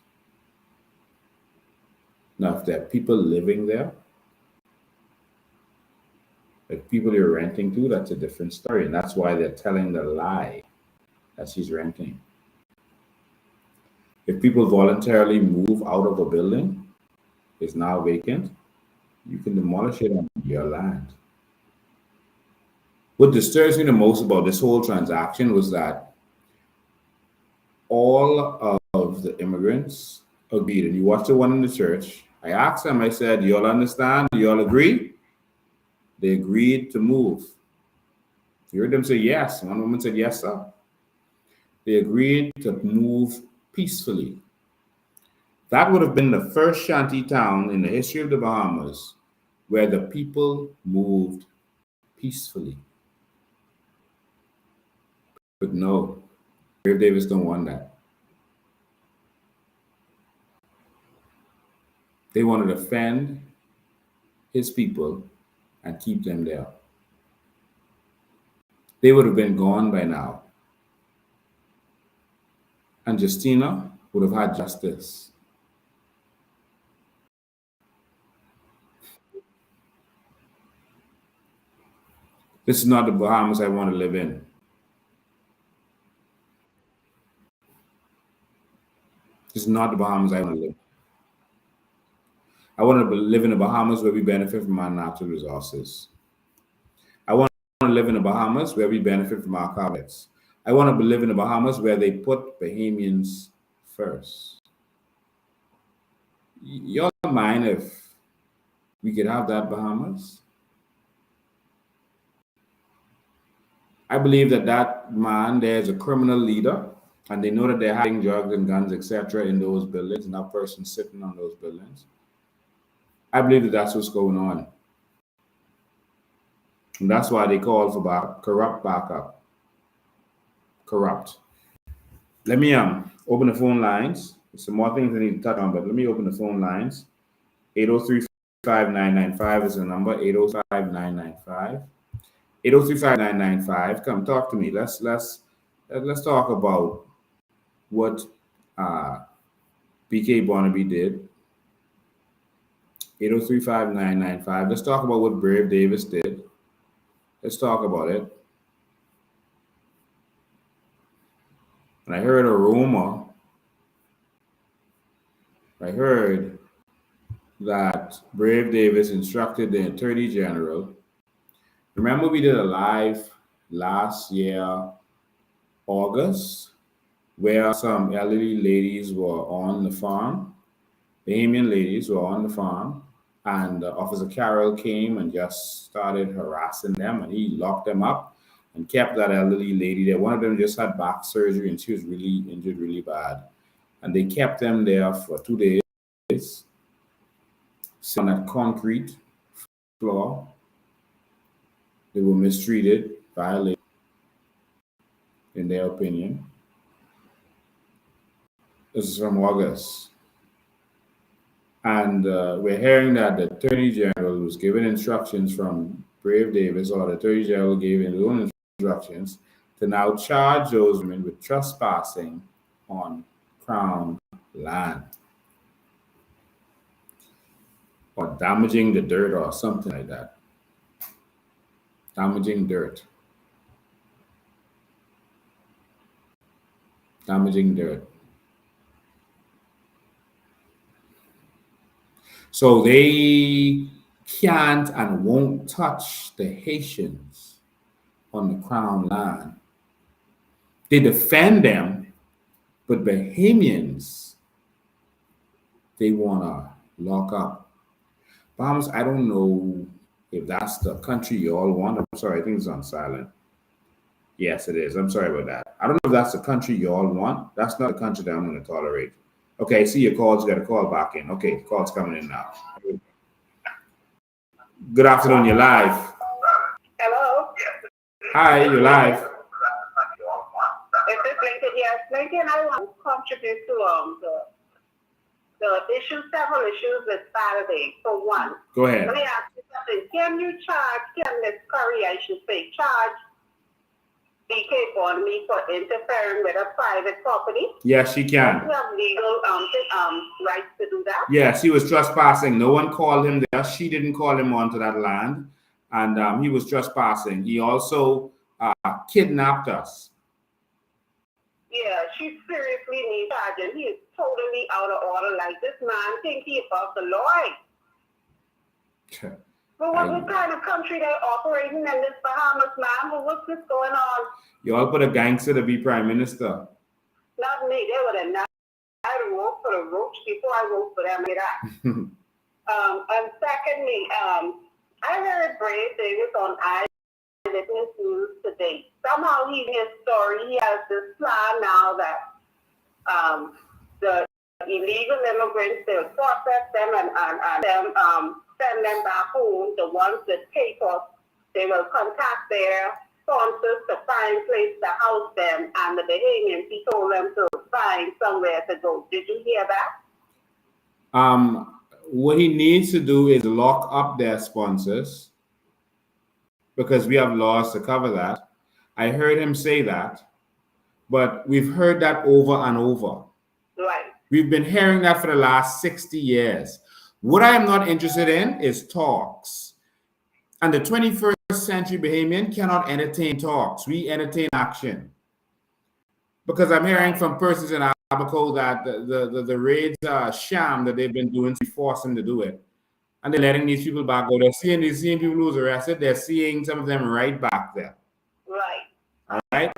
Now, if there are people living there, like people you're renting to, that's a different story. And that's why they're telling the lie that she's renting. If people voluntarily move out of a building, it's now vacant, you can demolish it on your land. What disturbs me the most about this whole transaction was that all of the immigrants agreed. And you watch the one in the church. I asked them, I said, do you all understand? Do you all agree? They agreed to move. You heard them say yes. One woman said, yes, sir. They agreed to move peacefully. That would have been the first shanty town in the history of the Bahamas where the people moved peacefully. But no, Brave Davis don't want that. They want to defend his people and keep them there. They would have been gone by now. And Justina would have had justice. This is not the Bahamas I want to live in. This is not the Bahamas I want to live in. I want to live in the Bahamas where we benefit from our natural resources. I want to live in the Bahamas where we benefit from our carpets. I want to live in the Bahamas where they put Bahamians first. Y'all mind if we could have that Bahamas? I believe that man, there's a criminal leader, and they know that they're hiding drugs and guns, etc., in those buildings, and that person sitting on those buildings. I believe that that's what's going on. And that's why they call for corrupt backup. Corrupt. Let me open the phone lines. There's some more things I need to touch on, but let me open the phone lines. 803-5995 is the number. 803-5995. 803-5995. Come talk to me. Let's talk about what BK Barnaby did. 803-5995. Let's talk about what Brave Davis did. Let's talk about it. And I heard a rumor. I heard that Brave Davis instructed the Attorney General. Remember we did a live last year, August, where some elderly ladies were on the farm. Bahamian ladies were on the farm, and Officer Carroll came and just started harassing them, and he locked them up and kept that elderly lady there. One of them just had back surgery, and she was really injured really bad. And they kept them there for 2 days, on that concrete floor. They were mistreated, violated, in their opinion. This is from August. And we're hearing that the Attorney General was given instructions from Brave Davis, or the Attorney General gave his own instructions to now charge those women with trespassing on Crown land or damaging the dirt or something like that. Damaging dirt. Damaging dirt. So they can't and won't touch the Haitians on the Crown land. They defend them, but Bahamians they want to lock up. Bahamas, I don't know if that's the country you all want. I'm sorry, I think it's on silent. Yes, it is. I'm sorry about that. I don't know if that's the country you all want. That's not the country that I'm going to tolerate. Okay, see your calls. You got a call back in. Okay, the call's coming in now. Good afternoon. You're live. Hello. Hi, you're live. This is Lincoln. Yes, Lincoln, I want to contribute to the issues, several issues with Saturday. For one, Go ahead. let me ask you something. Can Ms. Curry, I should say, charge BK Bonamy for interfering with a private property? Yes, she can. Do you have legal rights to do that? Yes, he was trespassing. No one called him there. She didn't call him onto that land. And he was trespassing. He also kidnapped us. Yeah, she seriously needs charging. He is totally out of order. Like, this man think he above the law. But what kind of country they operating in this Bahamas, man? Well, what's this going on? You all put a gangster to be prime minister. Not me. They would have not. I'd vote for the Roach before I vote for them. And secondly, I heard Brave Davis on Eyewitness News today. Somehow he's his story. He has this plan now that the illegal immigrants, they'll process them and send them back home. The ones that take us, they will contact their sponsors to find place to house them, and the Bahamians, he told them to find somewhere to go. Did you hear that? What he needs to do is lock up their sponsors, because we have laws to cover that. I heard him say that, but we've heard that over and over. Right. We've been hearing that for the last 60 years. What I am not interested in is talks. And the 21st century Bahamian cannot entertain talks. We entertain action. Because I'm hearing from persons in Abaco that the raids are a sham that they've been doing to force them to do it. And they're letting these people back go. They're seeing people who's arrested. They're seeing some of them right back there. Right. All right?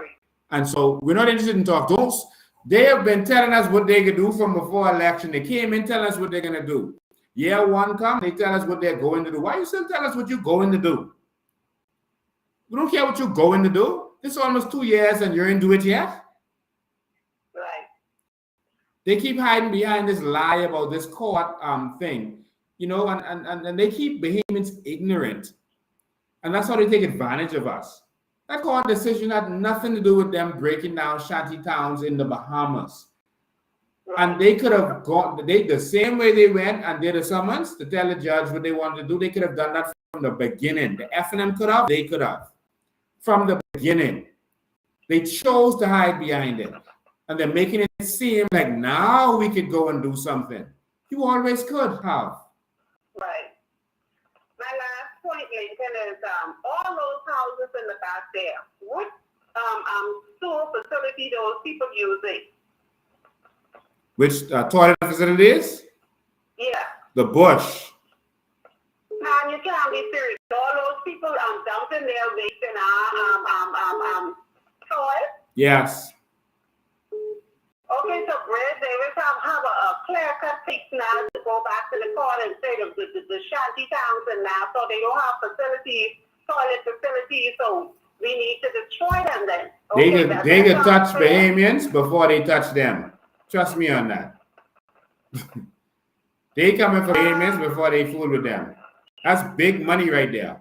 And so we're not interested in talk. They have been telling us what they could do from before election. They came in telling us what they're going to do. Year one come, they tell us what they're going to do. Why you still tell us what you're going to do? We don't care what you're going to do. This is almost 2 years and you ain't do it yet. Right. They keep hiding behind this lie about this court thing, you know, and they keep Bahamians ignorant. And that's how they take advantage of us. That court decision had nothing to do with them breaking down shanty towns in the Bahamas. And they could have gone the same way they went and did a summons to tell the judge what they wanted to do. They could have done that from the beginning. The FNM could have, they could have. From the beginning. They chose to hide behind it. And they're making it seem like now we could go and do something. You always could have. Right. My last point, Lincoln, is all those houses in the back there. What store facility those people using? Which toilet facilities? Yeah. The Bush. Man, you can't be serious. All those people dumping their waste in toilet. Yes. Okay, so Brad Davis have a clear-cut fix now to go back to the court and say the shanty towns and now, so they don't have facilities, toilet facilities, so we need to destroy them then. Okay, They could touch Bahamians before they touch them. Trust me on that. They coming for Bahamians before they fool with them. That's big money right there.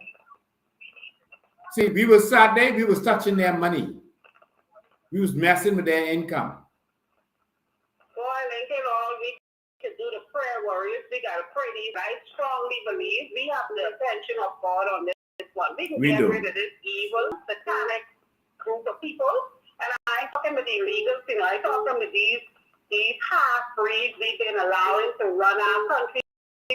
See, we was Saturday, we was touching their money. We was messing with their income. Boy, Lincoln, all we can do the prayer warriors. We got to pray these. I strongly believe we have the attention of God on this one. We can get rid of this evil, satanic group of people. And I talking to the illegals, you know, I talking to these half-breeds we've been allowing to run our country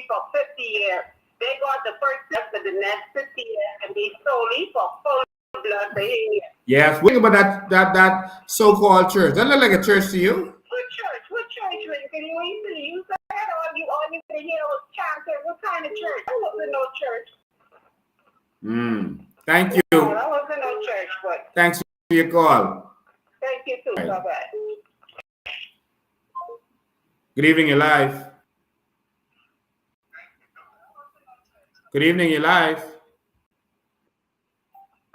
for 50 years. They got the first step, but the next 50 years can be solely for full blood behavior. Yes, what about that so-called church? That look like a church to you? What church, Lincoln? You said all you can hear was chanting. What kind of church? That wasn't no church. Thank you. No, that wasn't no church, but Thanks for your call. thank you too. Right. Bye-bye. Good evening, you're live. Good evening, you're live.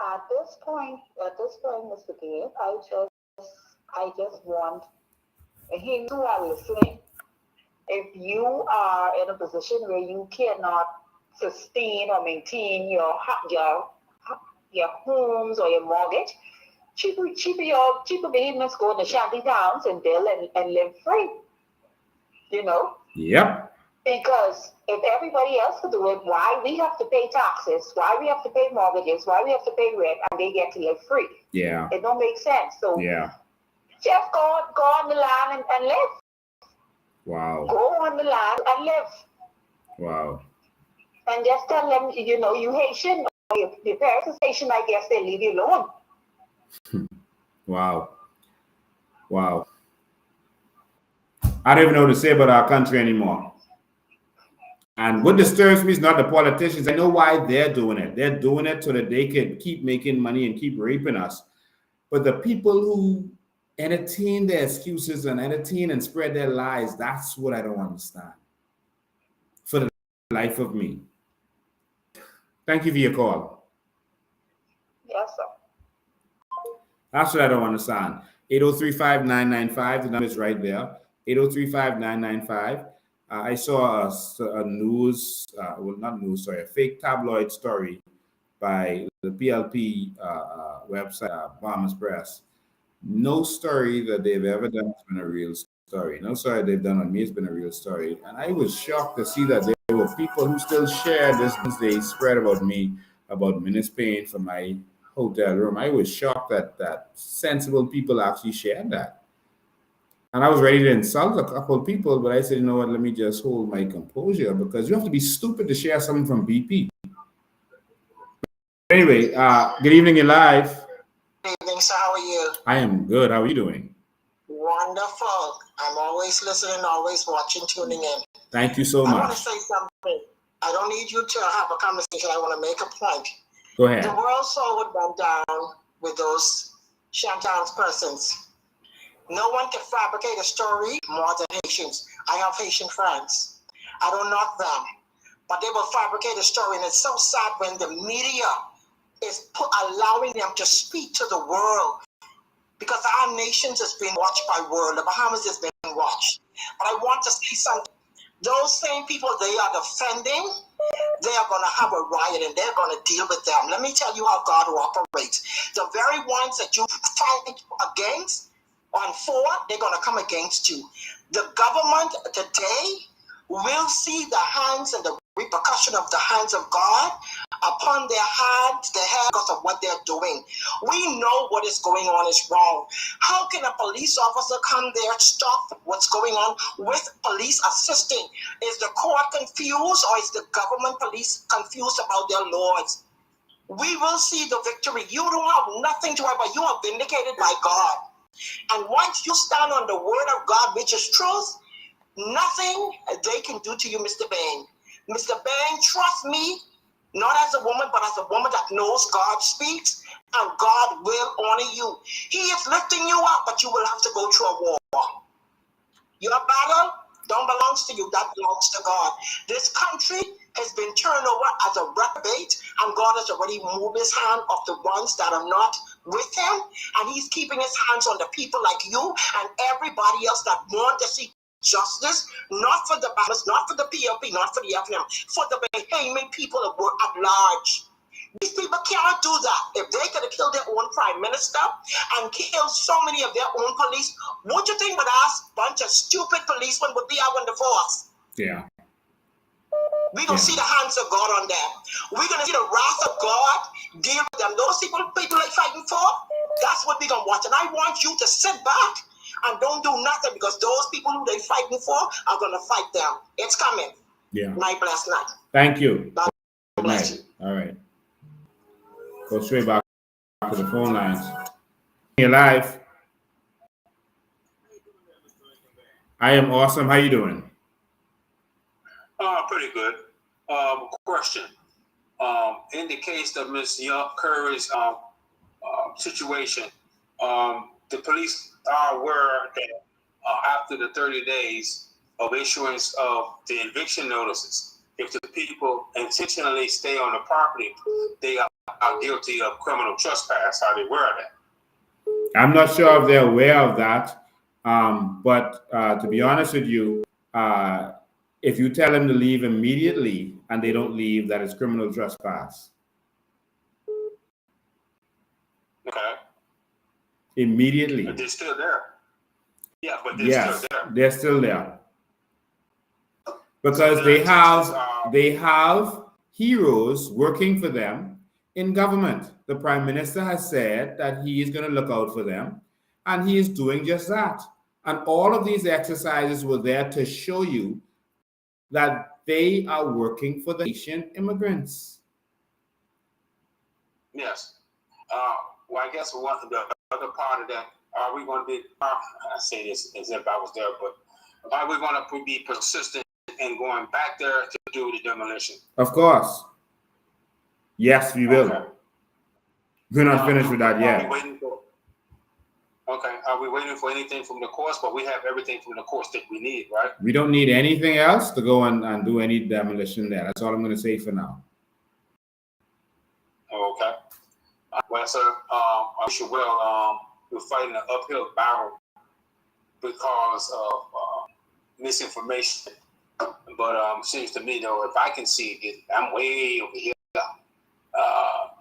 At this point, Mr. Gabe, I just want him who are listening. If you are in a position where you cannot sustain or maintain your homes or your mortgage, cheaper behemoths go in the shanty towns and build and live free. You know? Yep. Because if everybody else could do it, why we have to pay taxes? Why we have to pay mortgages? Why we have to pay rent and they get to live free? Yeah. It don't make sense. So yeah. Just go on the land and live. Wow. Go on the land and live. Wow. And just tell them, you know, you Haitian, or your parents are Haitian, I guess they leave you alone. Wow. Wow. I don't even know what to say about our country anymore. And what disturbs me is not the politicians. I know why they're doing it. They're doing it so that they can keep making money and keep raping us. But the people who entertain their excuses and entertain and spread their lies, that's what I don't understand. For the life of me. Thank you for your call. Yes, sir. That's what I don't understand. 803-5995, the number is right there. 803-5995. I saw a news, a fake tabloid story by the PLP website, Bombers Press. No story that they've ever done has been a real story. No story they've done on me has been a real story. And I was shocked to see that there were people who still share this they spread about me, about minutes paying for my hotel room. I was shocked that sensible people actually shared that. And I was ready to insult a couple of people, but I said, you know what, let me just hold my composure, because you have to be stupid to share something from BP. Anyway, good evening, you're live. Good evening, sir. How are you? I am good. How are you doing? Wonderful. I'm always listening, always watching, tuning in. Thank you so I want much. to say something. I don't need you to have a conversation. I want to make a point. Go ahead. The world saw what went down with those Shantown's persons. No one can fabricate a story more than Haitians. I have Haitian friends. I don't knock them, but they will fabricate a story, and it's so sad when the media is allowing them to speak to the world, because our nations is being watched by world. The Bahamas is being watched. But I want to say something. Those same people they are defending, they are going to have a riot and they're going to deal with them. Let me tell you how God operates. The very ones that you fight against on for, they're going to come against you. The government today will see the hands and the repercussion of the hands of God upon their hands, because of what they're doing. We know what is going on is wrong. How can a police officer come there and stop what's going on with police assisting? Is the court confused, or is the government police confused about their laws? We will see the victory. You don't have nothing to worry about. You are vindicated by God. And once you stand on the word of God, which is truth, nothing they can do to you, Mr. Bain. Mr. Bain, trust me, not as a woman, but as a woman that knows God speaks, and God will honor you. He is lifting you up, but you will have to go through a war. Your battle don't belong to you, that belongs to God. This country has been turned over as a reprobate, and God has already moved his hand off the ones that are not with him, and he's keeping his hands on the people like you and everybody else that want to see justice, not for the Bahamas, not for the PLP, not for the FNM, for the Bahamian people at large. These people can't do that. If they could have killed their own prime minister and killed so many of their own police, what do you think with us? Bunch of stupid policemen would be out on the force. Yeah. We're going to see the hands of God on them. We're going to see the wrath of God deal with them. Those people are fighting for, that's what we're going to watch. And I want you to sit back and don't do nothing, because those people who they're fighting for are going to fight them. It's coming. Yeah. Night, blessed night. Thank you. God Good bless night. you. All right. Go straight back to the phone lines. You're live. I am awesome. How you doing? Pretty good. Question. In the case of Ms. Curry's situation, the police are aware that after the 30 days of issuance of the eviction notices, if the people intentionally stay on the property, they are guilty of criminal trespass. Are they aware of that? I'm not sure if they're aware of that, but to be honest with you, if you tell them to leave immediately and they don't leave, that is criminal trespass. Okay. Immediately. But they're still there. Yeah, but they're Yes, still there. they're still there. Because they have heroes working for them in government. The Prime Minister has said that he is going to look out for them, and he is doing just that. And all of these exercises were there to show you that they are working for the Haitian immigrants. Yes. Well, I guess the other part of that, are we going to be, I say this as if I was there, but are we going to be persistent in going back there to do the demolition? Of course. Yes, we will. Okay. We're not finished with that yet. Are we waiting for anything from the courts? But we have everything from the courts that we need, right? We don't need anything else to go and do any demolition there. That's all I'm going to say for now. Okay. Well, sir, I wish you well. We're fighting an uphill battle because of misinformation. But seems to me, though, if I can see it, I'm way over here.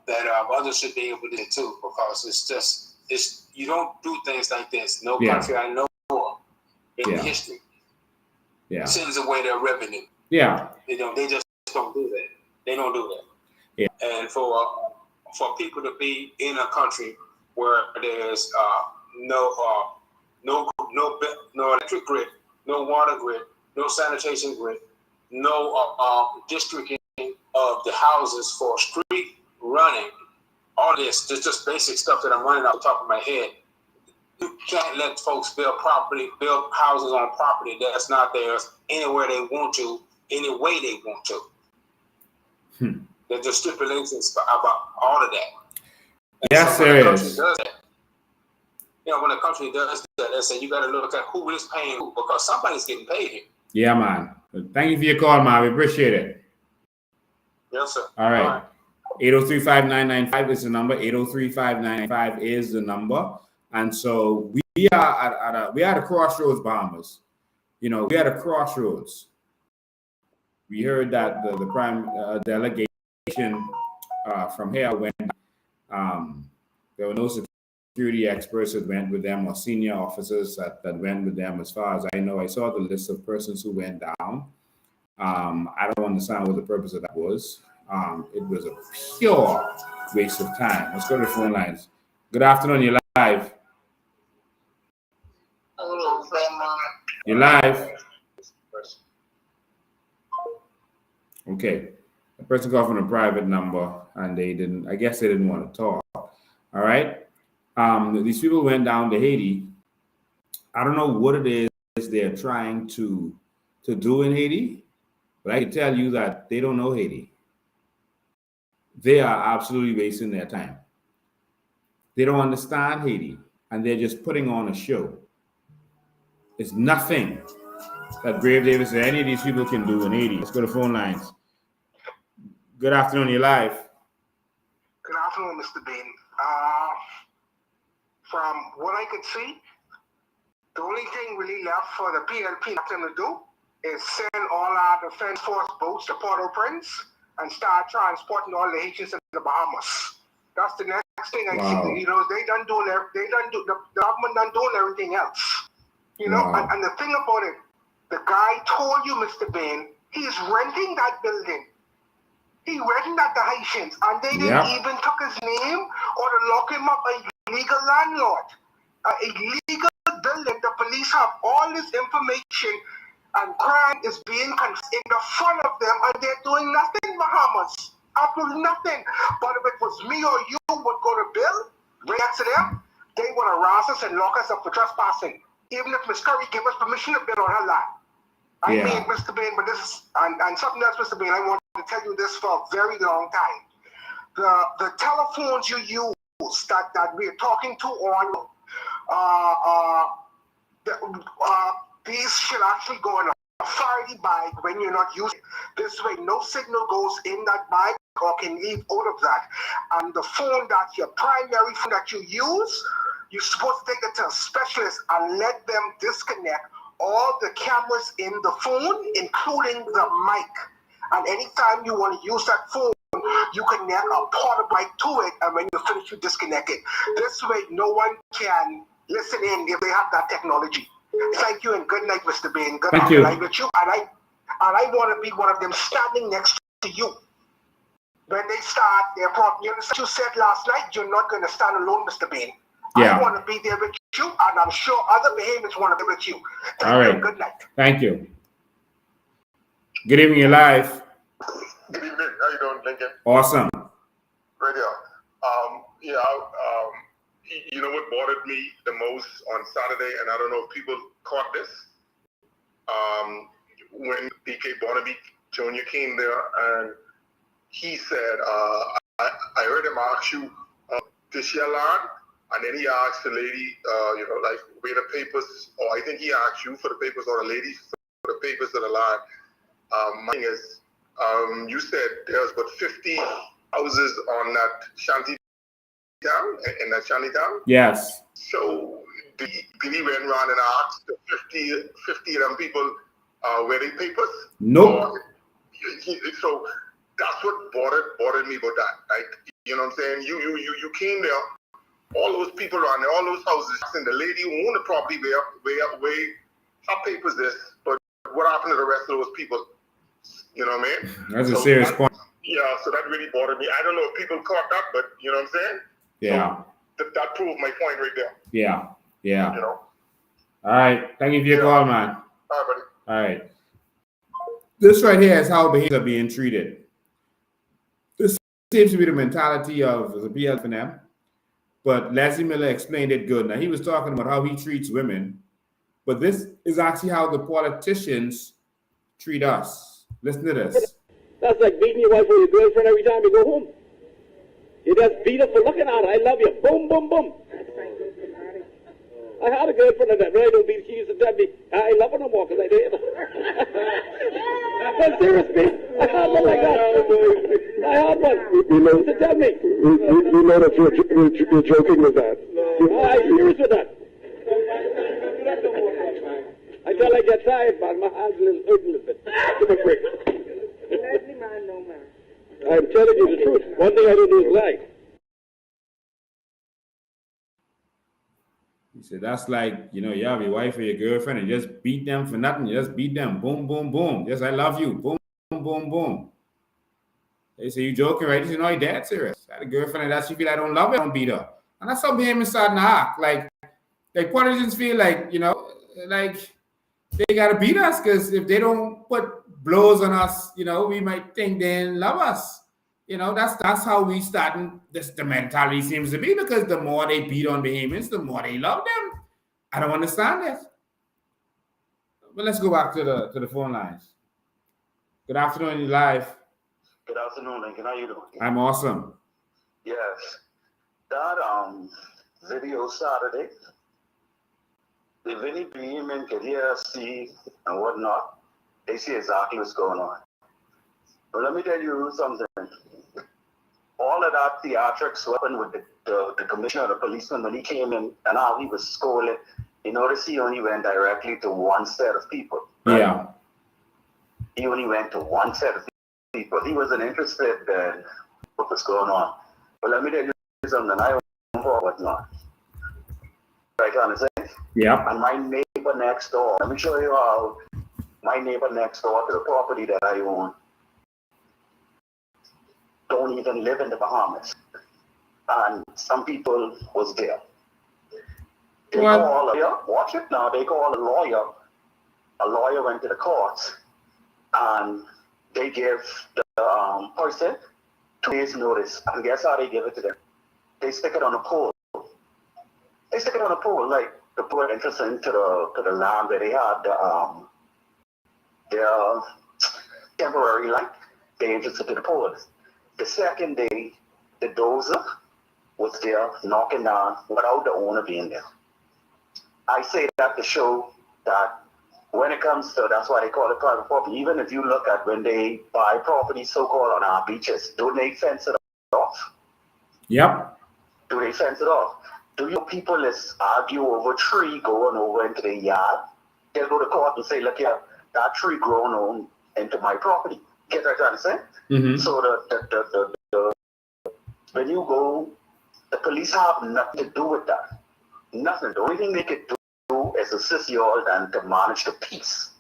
That others should be able to do it too, because you don't do things like this. No country I know of in history sends away their revenue. Yeah. They just don't do that. They don't do that. Yeah. And for people to be in a country where there's no electric grid, no water grid, no sanitation grid, no districting of the houses for street running, all this, just basic stuff that I'm running off the top of my head. You can't let folks build houses on property that's not theirs anywhere they want to, any way they want to. There's just stipulations about all of that. And yes, so there is. When a country does that, they say you got to look at who is paying who, because somebody's getting paid here. Yeah, man. Thank you for your call, man. We appreciate it. Yes, sir. All right. 803-5995 is the number. 803-5995 is the number. And so we are at a crossroads, Bahamas. You know, we're at a crossroads. We heard that the prime delegation from here went. There were no security experts that went with them or senior officers that went with them. As far as I know, I saw the list of persons who went down. I don't understand what the purpose of that was. It was a pure waste of time. Let's go to the phone lines. Good afternoon. You're live. You're live. Okay. The person called from a private number, and I guess they didn't want to talk. All right. These people went down to Haiti. I don't know what it is they're trying to do in Haiti, but I can tell you that they don't know Haiti. They are absolutely wasting their time. They don't understand Haiti, and they're just putting on a show. It's nothing that Brave Davis or any of these people can do in Haiti. Let's go to phone lines. Good afternoon, you're live. Good afternoon, Mr. Bean. From what I could see, the only thing really left for the PLP to do is send all our Defense Force boats to Port-au-Prince and start transporting all the Haitians in the Bahamas. That's the next thing I see. You know, the government done doing everything else. You know, and the thing about it, the guy told you, Mr. Bain, he's renting that building. He rented that to Haitians, and they didn't even took his name or to lock him up a legal landlord. A illegal building, the police have all this information, and crime is being in the front of them, and they're doing nothing, Bahamas. Absolutely nothing. But if it was me or you would go to Bill, bring it to them, they would harass us and lock us up for trespassing. Even if Ms. Curry gave us permission to build on her land. I mean, Mr. Bain, but this is, and something else, Mr. Bain, I want to tell you this for a very long time. The telephones you use that we're talking to on, these should actually go in a Friday bag when you're not using it. This way, no signal goes in that bag or can leave out of that. And the phone that's your primary phone that you use, you're supposed to take it to a specialist and let them disconnect all the cameras in the phone, including the mic. And anytime you want to use that phone, you connect a portable mic to it, and when you finish, you disconnect it. This way, no one can listen in if they have that technology. Thank you and good night, Mr. Bain. Good Thank you. night with you. And I want to be one of them standing next to you. When they start their problem, you said last night, you're not going to stand alone, Mr. Bain. Yeah. I want to be there with you, and I'm sure other behemoths want to be with you. All right. Good night. Thank you. Good evening, you're live. Good evening. How you doing, Lincoln? Awesome. Radio. You know what bothered me the most on Saturday, and I don't know if people caught this, when DK Barnaby Jr. came there and he said, I heard him ask you, this your land? And then he asked the lady, like, where the papers, or I think he asked you for the papers, or the lady for the papers of the land. My thing is, you said there's but 50 houses on that shanty town, in that shanty town? Yes. So did he went around and asked the 50 of them people where they papers? Nope. So that's what bothered me about that. Like, you know what I'm saying? You came there, all those people around there, all those houses, and the lady who owned the property where her papers is, but what happened to the rest of those people? You know what I mean? That's a serious point. Yeah, so that really bothered me. I don't know if people caught that, but you know what I'm saying? Yeah. So that proved my point right there. Yeah. Yeah. You know? All right. Thank you for your call, man. All right, buddy. All right. This right here is how behaviors are being treated. This seems to be the mentality of the PLFNM, but Leslie Miller explained it good. Now, he was talking about how he treats women, but this is actually how the politicians treat us. Listen to this. That's like beating your wife or your girlfriend every time you go home. You just beat her for looking at her. I love you. Boom, boom, boom. I had a girlfriend at that, but I don't beat. She used to tell me, I love her no more because I did. But seriously, I had one like that. I had one. You know, to tell me. You know that you're joking with that. I'm serious with that. Until I get tired, man, my hands hurt a little bit. Give me a break. I'm telling you the truth. One thing I don't do is lie. He said, that's like, you have your wife or your girlfriend and just beat them for nothing. You just beat them. Boom, boom, boom. Yes, I love you. Boom, boom, boom, boom. They say, you joking, right? He said, no, he dead serious. I had a girlfriend and that she feel I don't love her, I don't beat her. And that's how being starting to act. Like politicians feel like, like they got to beat us because if they don't put blows on us, we might think they love us. That's how we starting. The mentality seems to be, because the more they beat on Bahamians, the more they love them. I don't understand it. But let's go back to the phone lines. Good afternoon, you're live. Good afternoon, Lincoln. How you doing? I'm awesome. Yes. That video Saturday, if any Bahamian could hear, see, and whatnot, they see exactly what's going on. But let me tell you something. All of that theatrics happened with the commissioner of the policeman when he came in and how he was scolded. You notice he only went directly to one set of people. Right? Yeah. He only went to one set of people. He wasn't interested in what was going on. But let me tell you something. I don't know whatnot. Right on the thing. Yeah. And my neighbor next door. Let me show you how my neighbor next door to the property that I own don't even live in the Bahamas. And some people was there. They call a lawyer. Watch it now. They call a lawyer. A lawyer went to the courts and they give the person 2 days notice. And guess how they give it to them? They stick it on a pole. They stick it on a pole, like the poor entrance into the land where they had their temporary light. They entrance into the pole. The second day, the dozer was there knocking down without the owner being there. I say that to show that when it comes to, that's why they call it private property. Even if you look at when they buy property, so-called on our beaches, don't they fence it off? Yep. Do they fence it off? Do you people is argue over a tree going over into the yard? They'll go to court and say, look here, that tree grown on into my property. Get what I'm trying to say? Mm-hmm. So the when you go, the police have nothing to do with that. Nothing. The only thing they could do is assist you all and to manage the peace.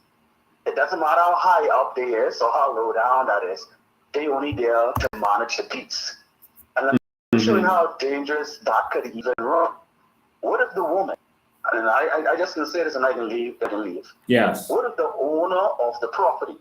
It doesn't matter how high up they is or how low down that is. They only there to manage the peace. And let me show you how dangerous that could even run. What if the woman, and I just gonna say this and I can leave. Yes. What if the owner of the property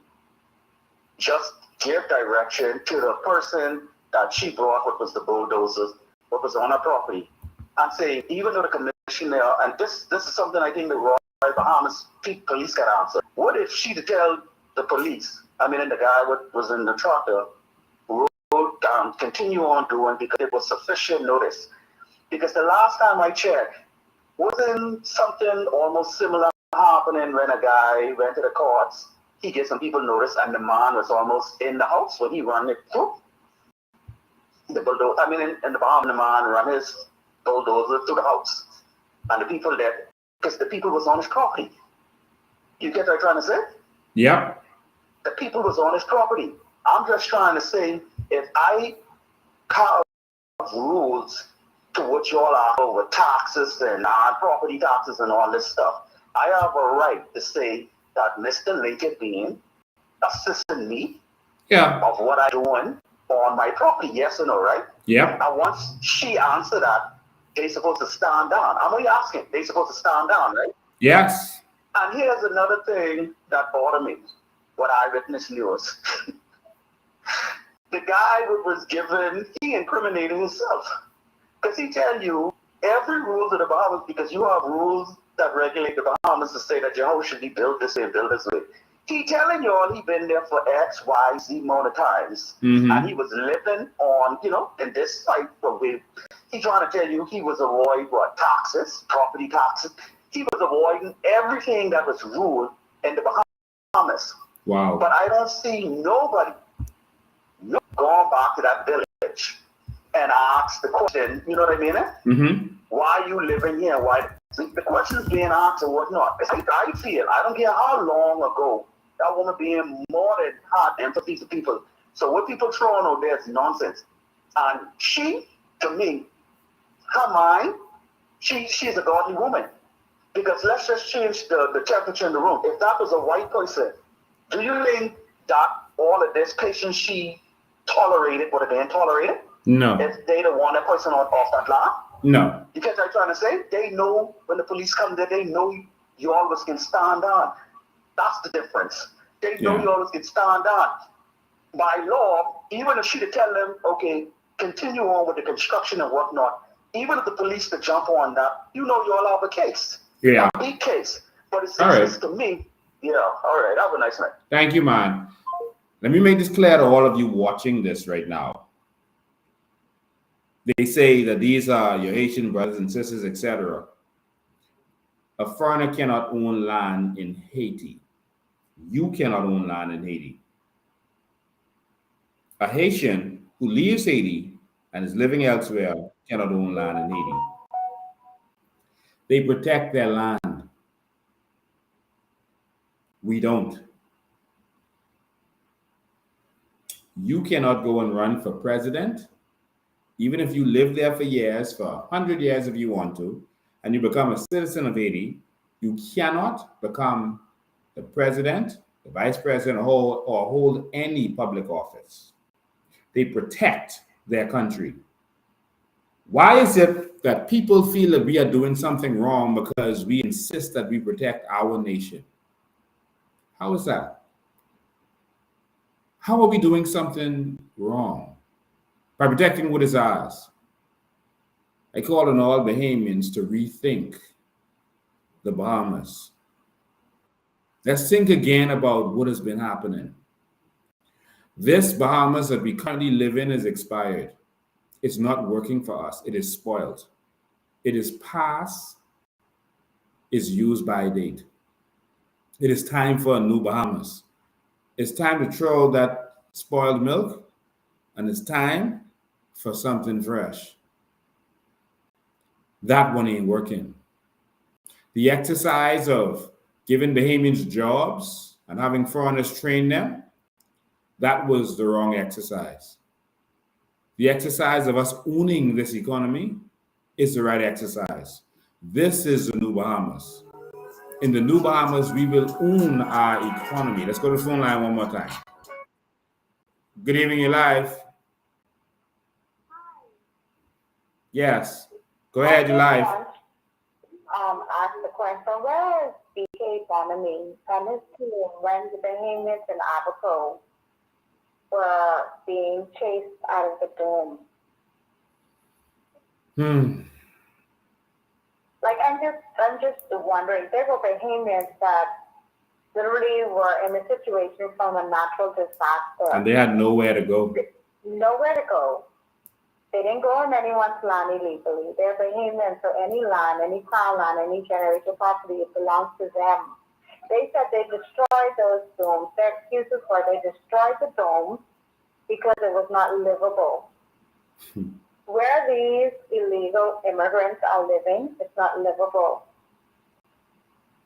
just give direction to the person that she brought, what was the bulldozers, what was on her property, and say, even though the commissioner, and this is something I think the Royal Bahamas police can answer. What if she to tell the police, and the guy was in the tractor, wrote down, continue on doing because it was sufficient notice. Because the last time I checked, wasn't something almost similar happening when a guy went to the courts? He gave some people notice, and the man was almost in the house when he ran it through. The bulldozer, in the Bahamas, the man ran his bulldozer through the house. And the people there, because the people was on his property. You get what I'm trying to say? Yep. The people was on his property. I'm just trying to say, if I carve rules to what y'all are with taxes and non-property taxes and all this stuff, I have a right to say that Mr. Lincoln Bean assisting me of what I'm doing on my property, yes or no, right? Yep. And once she answered that, they supposed to stand down. I'm only asking, they supposed to stand down, right? Yes. And here's another thing that bothered me, what Eyewitness News. The guy was given, he incriminated himself. Because he tell you every rule of the Bahamas, because you have rules that regulate the Bahamas to say that your house should be built this way and built this way. He telling you all he been there for X, Y, Z amount of times. Mm-hmm. And he was living on, in this site where he trying to tell you he was avoiding taxes, property taxes. He was avoiding everything that was ruled in the Bahamas. Wow. But I don't see nobody going back to that village and ask the question, you know what I mean? Mm-hmm. Why are you living here? Why? See, the question's being asked and whatnot. I feel, I don't care how long ago, that woman being more than hard empathy to people. So what people throwing out there is nonsense. And she, to me, her mind, she's a godly woman. Because let's just change the temperature in the room. If that was a white person, do you think that all of this patience she tolerated would have been tolerated? No. If they don't want that person off that land? No. You get what I'm trying to say? They know when the police come there, they know you always can stand on. That's the difference. They know you always can stand on. By law, even if she to tell them, okay, continue on with the construction and whatnot, even if the police to jump on that, you all have a case. Yeah. A big case. But it's all right. To me, all right, have a nice night. Thank you, man. Let me make this clear to all of you watching this right now. They say that these are your Haitian brothers and sisters, etc. A foreigner cannot own land in Haiti. You cannot own land in Haiti. A Haitian who leaves Haiti and is living elsewhere cannot own land in Haiti. They protect their land. We don't. You cannot go and run for president, even if you live there for years, for 100 years if you want to, and you become a citizen of Haiti. You cannot become the president, the vice president, or hold any public office. They protect their country. Why is it that people feel that we are doing something wrong because we insist that we protect our nation? How is that? How are we doing something wrong? By protecting what is ours. I call on all Bahamians to rethink the Bahamas. Let's think again about what has been happening. This Bahamas that we currently live in is expired. It's not working for us. It is spoiled. It is past its use by date. It is time for a new Bahamas. It's time to throw that spoiled milk, and it's time for something fresh. That one ain't working. The exercise of giving Bahamians jobs and having foreigners train them, that was the wrong exercise. The exercise of us owning this economy is the right exercise. This is the new Bahamas. In the new Bahamas, we will own our economy. Let's go to the phone line one more time. Good evening, you're live. Yes. Go ahead, you're live. Ask the question, where is BK Bonamy and his team when the Bahamians in Abaco were being chased out of the dome? Like, I'm just wondering, there were Bahamians that literally were in a situation from a natural disaster. And they had nowhere to go. Nowhere to go. They didn't go on anyone's land illegally. They're Bahamians, so any land, any crown land, any generational property, it belongs to them. They said they destroyed those domes. Their excuses were they destroyed the domes because it was not livable. Where these illegal immigrants are living, it's not livable.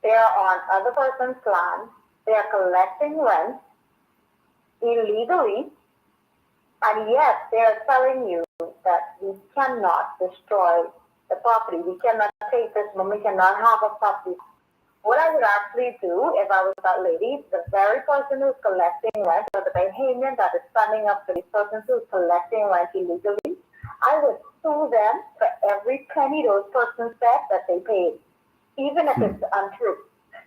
They are on other person's land. They are collecting rent illegally. And yet they are telling you that we cannot destroy the property. We cannot take this money. We cannot have a property. What I would actually do if I was that lady, the very person who's collecting rent, or the Bahamian that is standing up for the person who's collecting rent illegally, I would sue them for every penny those persons said that they paid, even if it's untrue.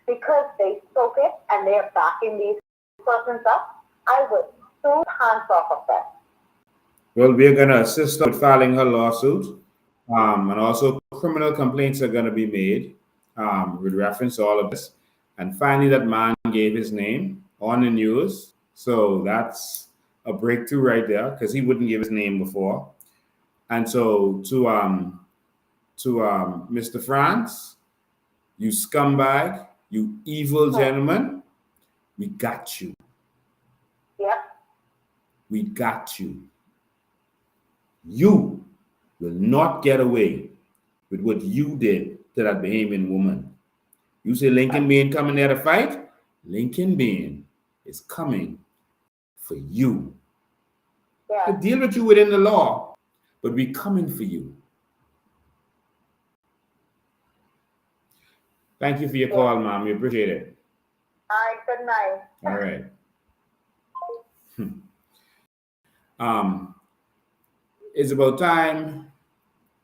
Because they spoke it and they are backing these persons up, I would sue hands off of them. Well, we're going to assist her with filing her lawsuit. And also criminal complaints are going to be made with reference to all of this. And finally, that man gave his name on the news. So that's a breakthrough right there, because he wouldn't give his name before. And so to Mr. France, you scumbag, you evil gentleman, we got you. Yep. We got you. You will not get away with what you did to that Bahamian woman. You say Lincoln Bain coming there to fight? Lincoln Bain is coming for you. Yeah. To deal with you within the law, but we coming for you. Thank you for your call, Mom. We appreciate it. All right, good night. All right. It's about time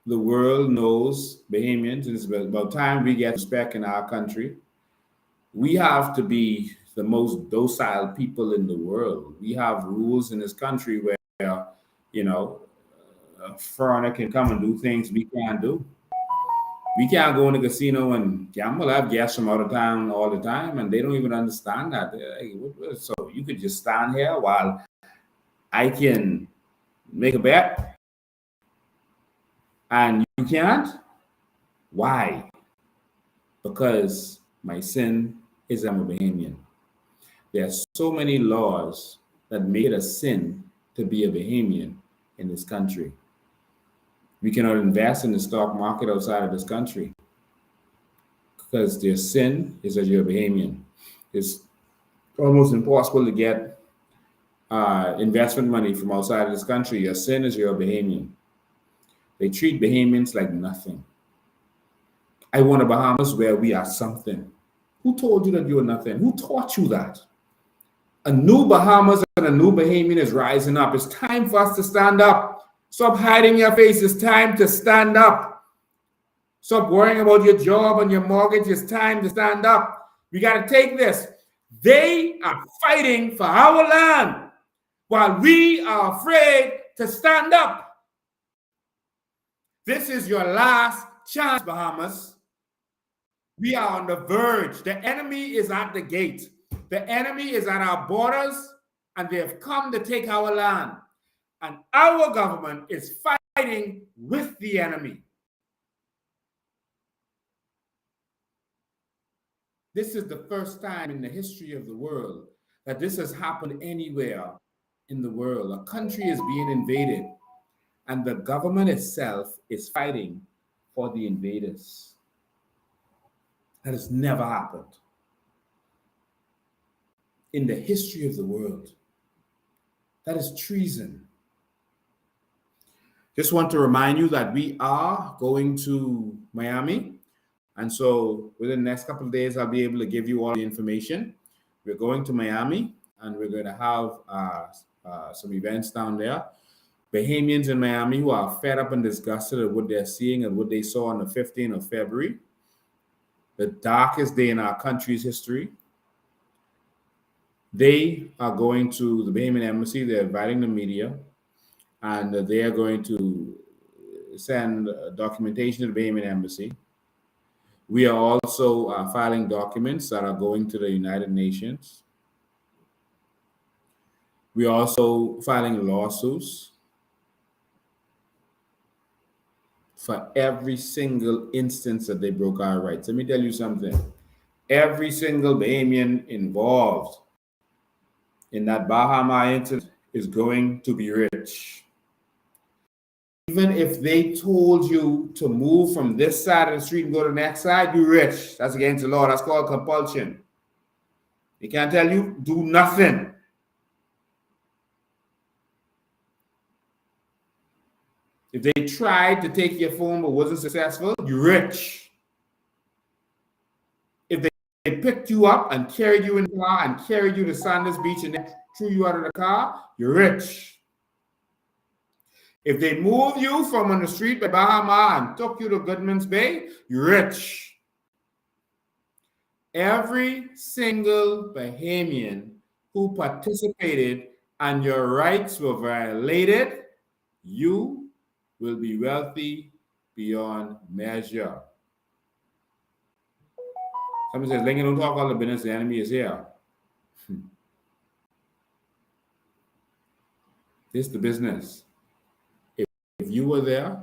the world knows Bahamians. It's about time we get respect in our country. We have to be the most docile people in the world. We have rules in this country where, you know, a foreigner can come and do things we can't do. We can't go in the casino and gamble. I have guests from out of town all the time, and they don't even understand that. So you could just stand here while I can make a bet, and you can't? Why? Because my sin is I'm a Bahamian. There are so many laws that make it a sin to be a Bahamian in this country. We cannot invest in the stock market outside of this country because their sin is that you're a Bahamian. It's almost impossible to get investment money from outside of this country. Your sin is you're a Bahamian. They treat Bahamians like nothing. I want a Bahamas where we are something. Who told you that you were nothing? Who taught you that? A new Bahamas and a new Bahamian is rising up. It's time for us to stand up. Stop hiding your face. It's time to stand up. Stop worrying about your job and your mortgage. It's time to stand up. We got to take this. They are fighting for our land while we are afraid to stand up. This is your last chance, Bahamas. We are on the verge. The enemy is at the gate. The enemy is at our borders, and they have come to take our land. And our government is fighting with the enemy. This is the first time in the history of the world that this has happened anywhere in the world. A country is being invaded, and the government itself is fighting for the invaders. That has never happened in the history of the world. That is treason. Just want to remind you that we are going to Miami. And so within the next couple of days, I'll be able to give you all the information. We're going to Miami, and we're going to have some events down there. Bahamians in Miami who are fed up and disgusted at what they're seeing and what they saw on the 15th of February, the darkest day in our country's history. They are going to the Bahamian embassy. They're inviting the media, and they are going to send documentation to the Bahamian embassy. We are also filing documents that are going to the United Nations. We are also filing lawsuits for every single instance that they broke our rights. Let me tell you something. Every single Bahamian involved in that Bahama incident is going to be rich. Even if they told you to move from this side of the street and go to the next side, you're rich. That's against the law. That's called compulsion. They can't tell you, do nothing. If they tried to take your phone but wasn't successful, you're rich. If they picked you up and carried you in the car and carried you to Sanders Beach and then threw you out of the car, you're rich. If they moved you from on the street by Bahama and took you to Goodman's Bay, you're rich. Every single Bahamian who participated and your rights were violated, you will be wealthy beyond measure. Somebody says, Lincoln, don't talk all the business, the enemy is here. This is the business. If you were there,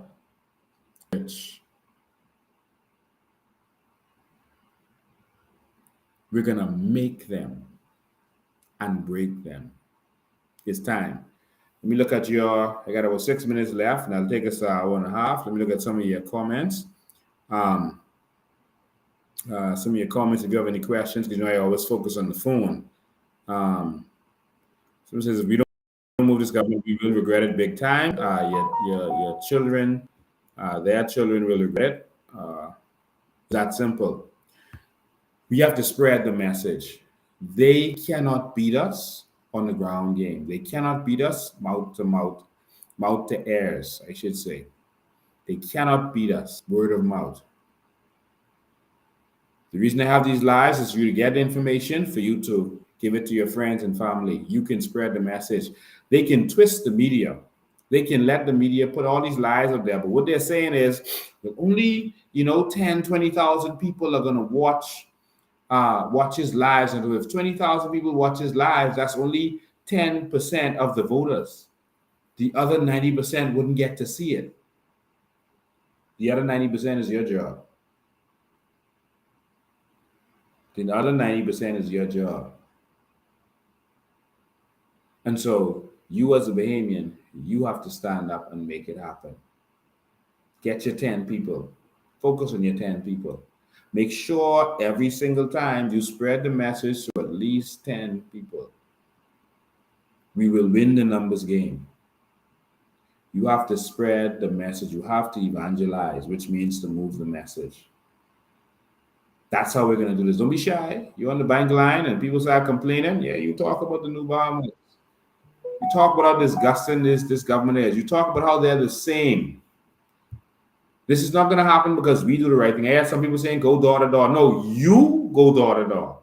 rich. We're going to make them and break them. It's time. Let me look at I got about 6 minutes left, and I'll take us an hour and a half. Let me look at some of your comments. Some of your comments, if you have any questions, because I always focus on the phone. Someone says, if we don't move this government, we will regret it big time. Your children, their children will regret it. That simple. We have to spread the message. They cannot beat us on the ground game. They cannot beat us mouth to ears, I should say. They cannot beat us word of mouth. The reason I have these lives is for you to get the information, for you to give it to your friends and family. You can spread the message. They can twist the media. They can let the media put all these lies up there. But what they're saying is that only, 10, 20,000 people are going to watch his lives. And if 20,000 people watch his lives, that's only 10% of the voters. The other 90% wouldn't get to see it. The other 90% is your job. The other 90% is your job. And so you as a Bahamian, you have to stand up and make it happen. Get your 10 people. Focus on your 10 people. Make sure every single time you spread the message to at least 10 people. We will win the numbers game. You have to spread the message. You have to evangelize, which means to move the message. That's how we're going to do this. Don't be shy. You're on the bank line and people start complaining. Yeah, you talk about the new Bahamas. You talk about how disgusting this government is. You talk about how they're the same. This is not going to happen because we do the right thing. I had some people saying, go door to door. No, you go door to door.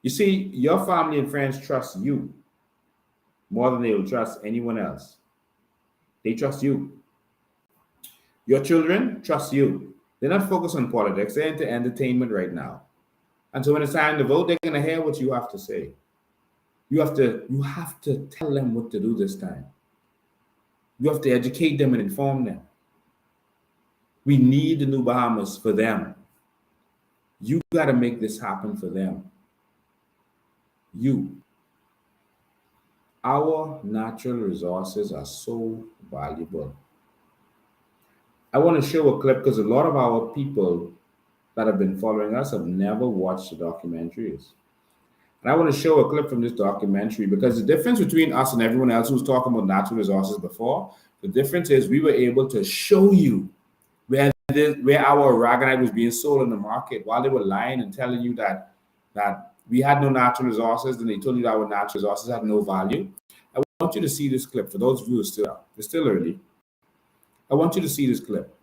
You see, your family and friends trust you more than they will trust anyone else. They trust you. Your children trust you. They're not focused on politics. They're into entertainment right now. And so when it's time to vote, they're going to hear what you have to say. You have to tell them what to do this time. You have to educate them and inform them. We need the new Bahamas for them. You got to make this happen for them. You. Our natural resources are so valuable. I want to show a clip because a lot of our people that have been following us have never watched the documentaries. And I want to show a clip from this documentary because the difference between us and everyone else who's talking about natural resources before, the difference is we were able to show you where our aragonite was being sold in the market while they were lying and telling you that we had no natural resources, then they told you that our natural resources had no value. I want you to see this clip. For those of you who are still out, it's still early. I want you to see this clip.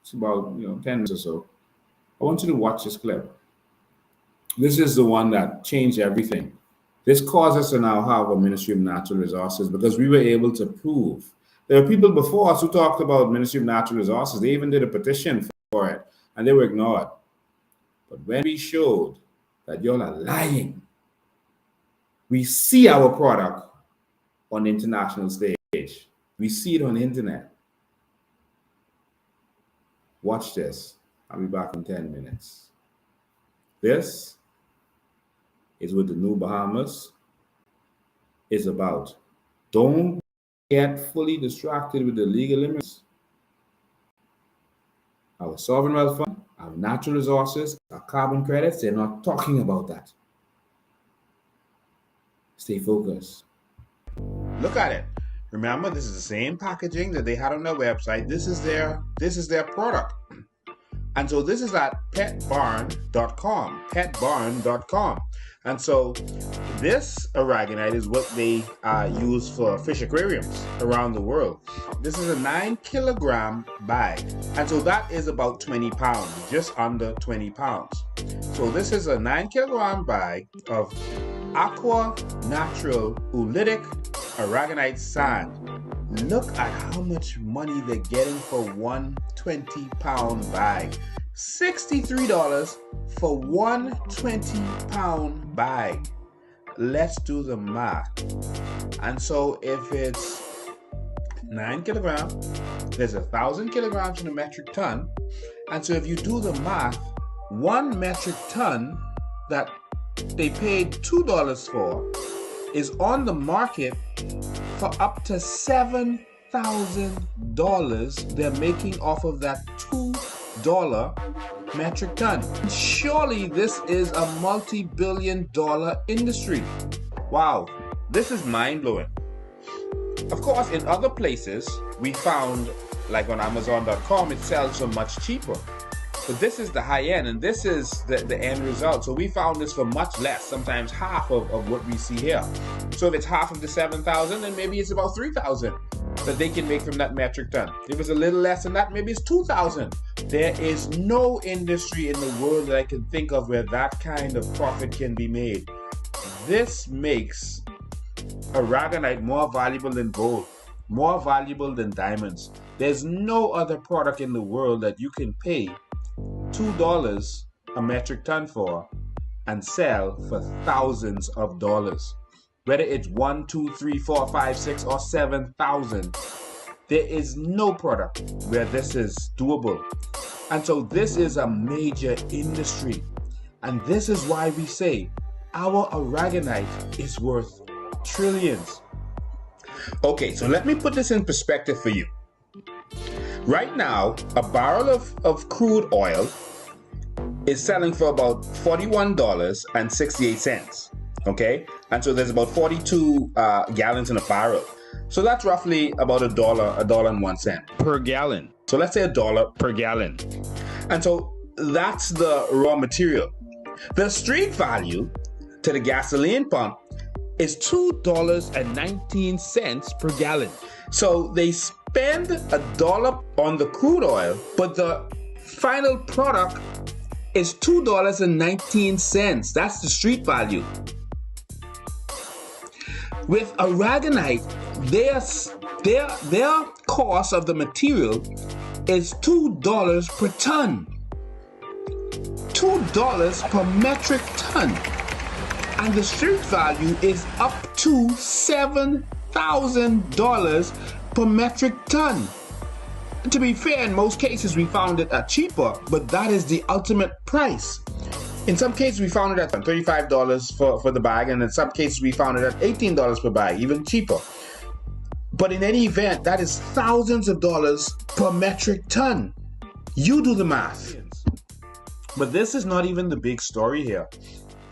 It's about 10 minutes or so. I want you to watch this clip. This is the one that changed everything. This caused us to now have a Ministry of Natural Resources because we were able to prove. There are people before us who talked about Ministry of Natural Resources. They even did a petition for it, and they were ignored. But when we showed that y'all are lying, we see our product on the international stage. We see it on the internet. Watch this. I'll be back in 10 minutes. This is what the New Bahamas is about. Don't get fully distracted with the legal limits. Our sovereign wealth fund, our natural resources, our carbon credits, they're not talking about that. Stay focused. Look at it. Remember, this is the same packaging that they had on their website. This is their product. And so this is at petbarn.com, petbarn.com. And so this aragonite is what they use for fish aquariums around the world. This is a 9-kilogram bag. And so that is about 20 pounds, just under 20 pounds. So this is a 9-kilogram bag of Aqua Natural Oolitic Aragonite Sand. Look at how much money they're getting for one 20-pound bag. $63 for one 20-pound bag. Let's do the math. And so if it's 9 kilograms, there's 1,000 kilograms in a metric ton. And so if you do the math, 1 metric ton that they paid $2 for is on the market for up to $7,000 they're making off of that $2 metric ton. Surely this is a multi-billion-dollar industry. Wow, this is mind-blowing. Of course, in other places, we found, like on Amazon.com, it sells for much cheaper. But this is the high end, and this is the end result. So we found this for much less, sometimes half of what we see here. So if it's half of the 7,000, then maybe it's about 3,000 that they can make from that metric ton. If it's a little less than that, maybe it's 2,000. There is no industry in the world that I can think of where that kind of profit can be made. This makes aragonite more valuable than gold, more valuable than diamonds. There's no other product in the world that you can pay $2 a metric ton for and sell for thousands of dollars. Whether it's 1, 2, 3, 4, 5, 6, or 7,000, there is no product where this is doable. And so this is a major industry. And this is why we say our aragonite is worth trillions. Okay, so let me put this in perspective for you. Right now, a barrel of crude oil is selling for about $41.68. Okay, and so there's about 42 gallons in a barrel. So that's roughly about $1.01 per gallon. So let's say $1 per gallon. And so that's the raw material. The street value to the gasoline pump is $2.19 per gallon. So they spend $1 on the crude oil, but the final product is $2.19. That's the street value. With aragonite, their cost of the material is $2 per ton. $2 per metric ton. And the street value is up to $7,000 per metric ton. To be fair, in most cases we found it cheaper, but that is the ultimate price. In some cases, we found it at $35 for the bag, and in some cases, we found it at $18 per bag, even cheaper. But in any event, that is thousands of dollars per metric ton. You do the math. But this is not even the big story here.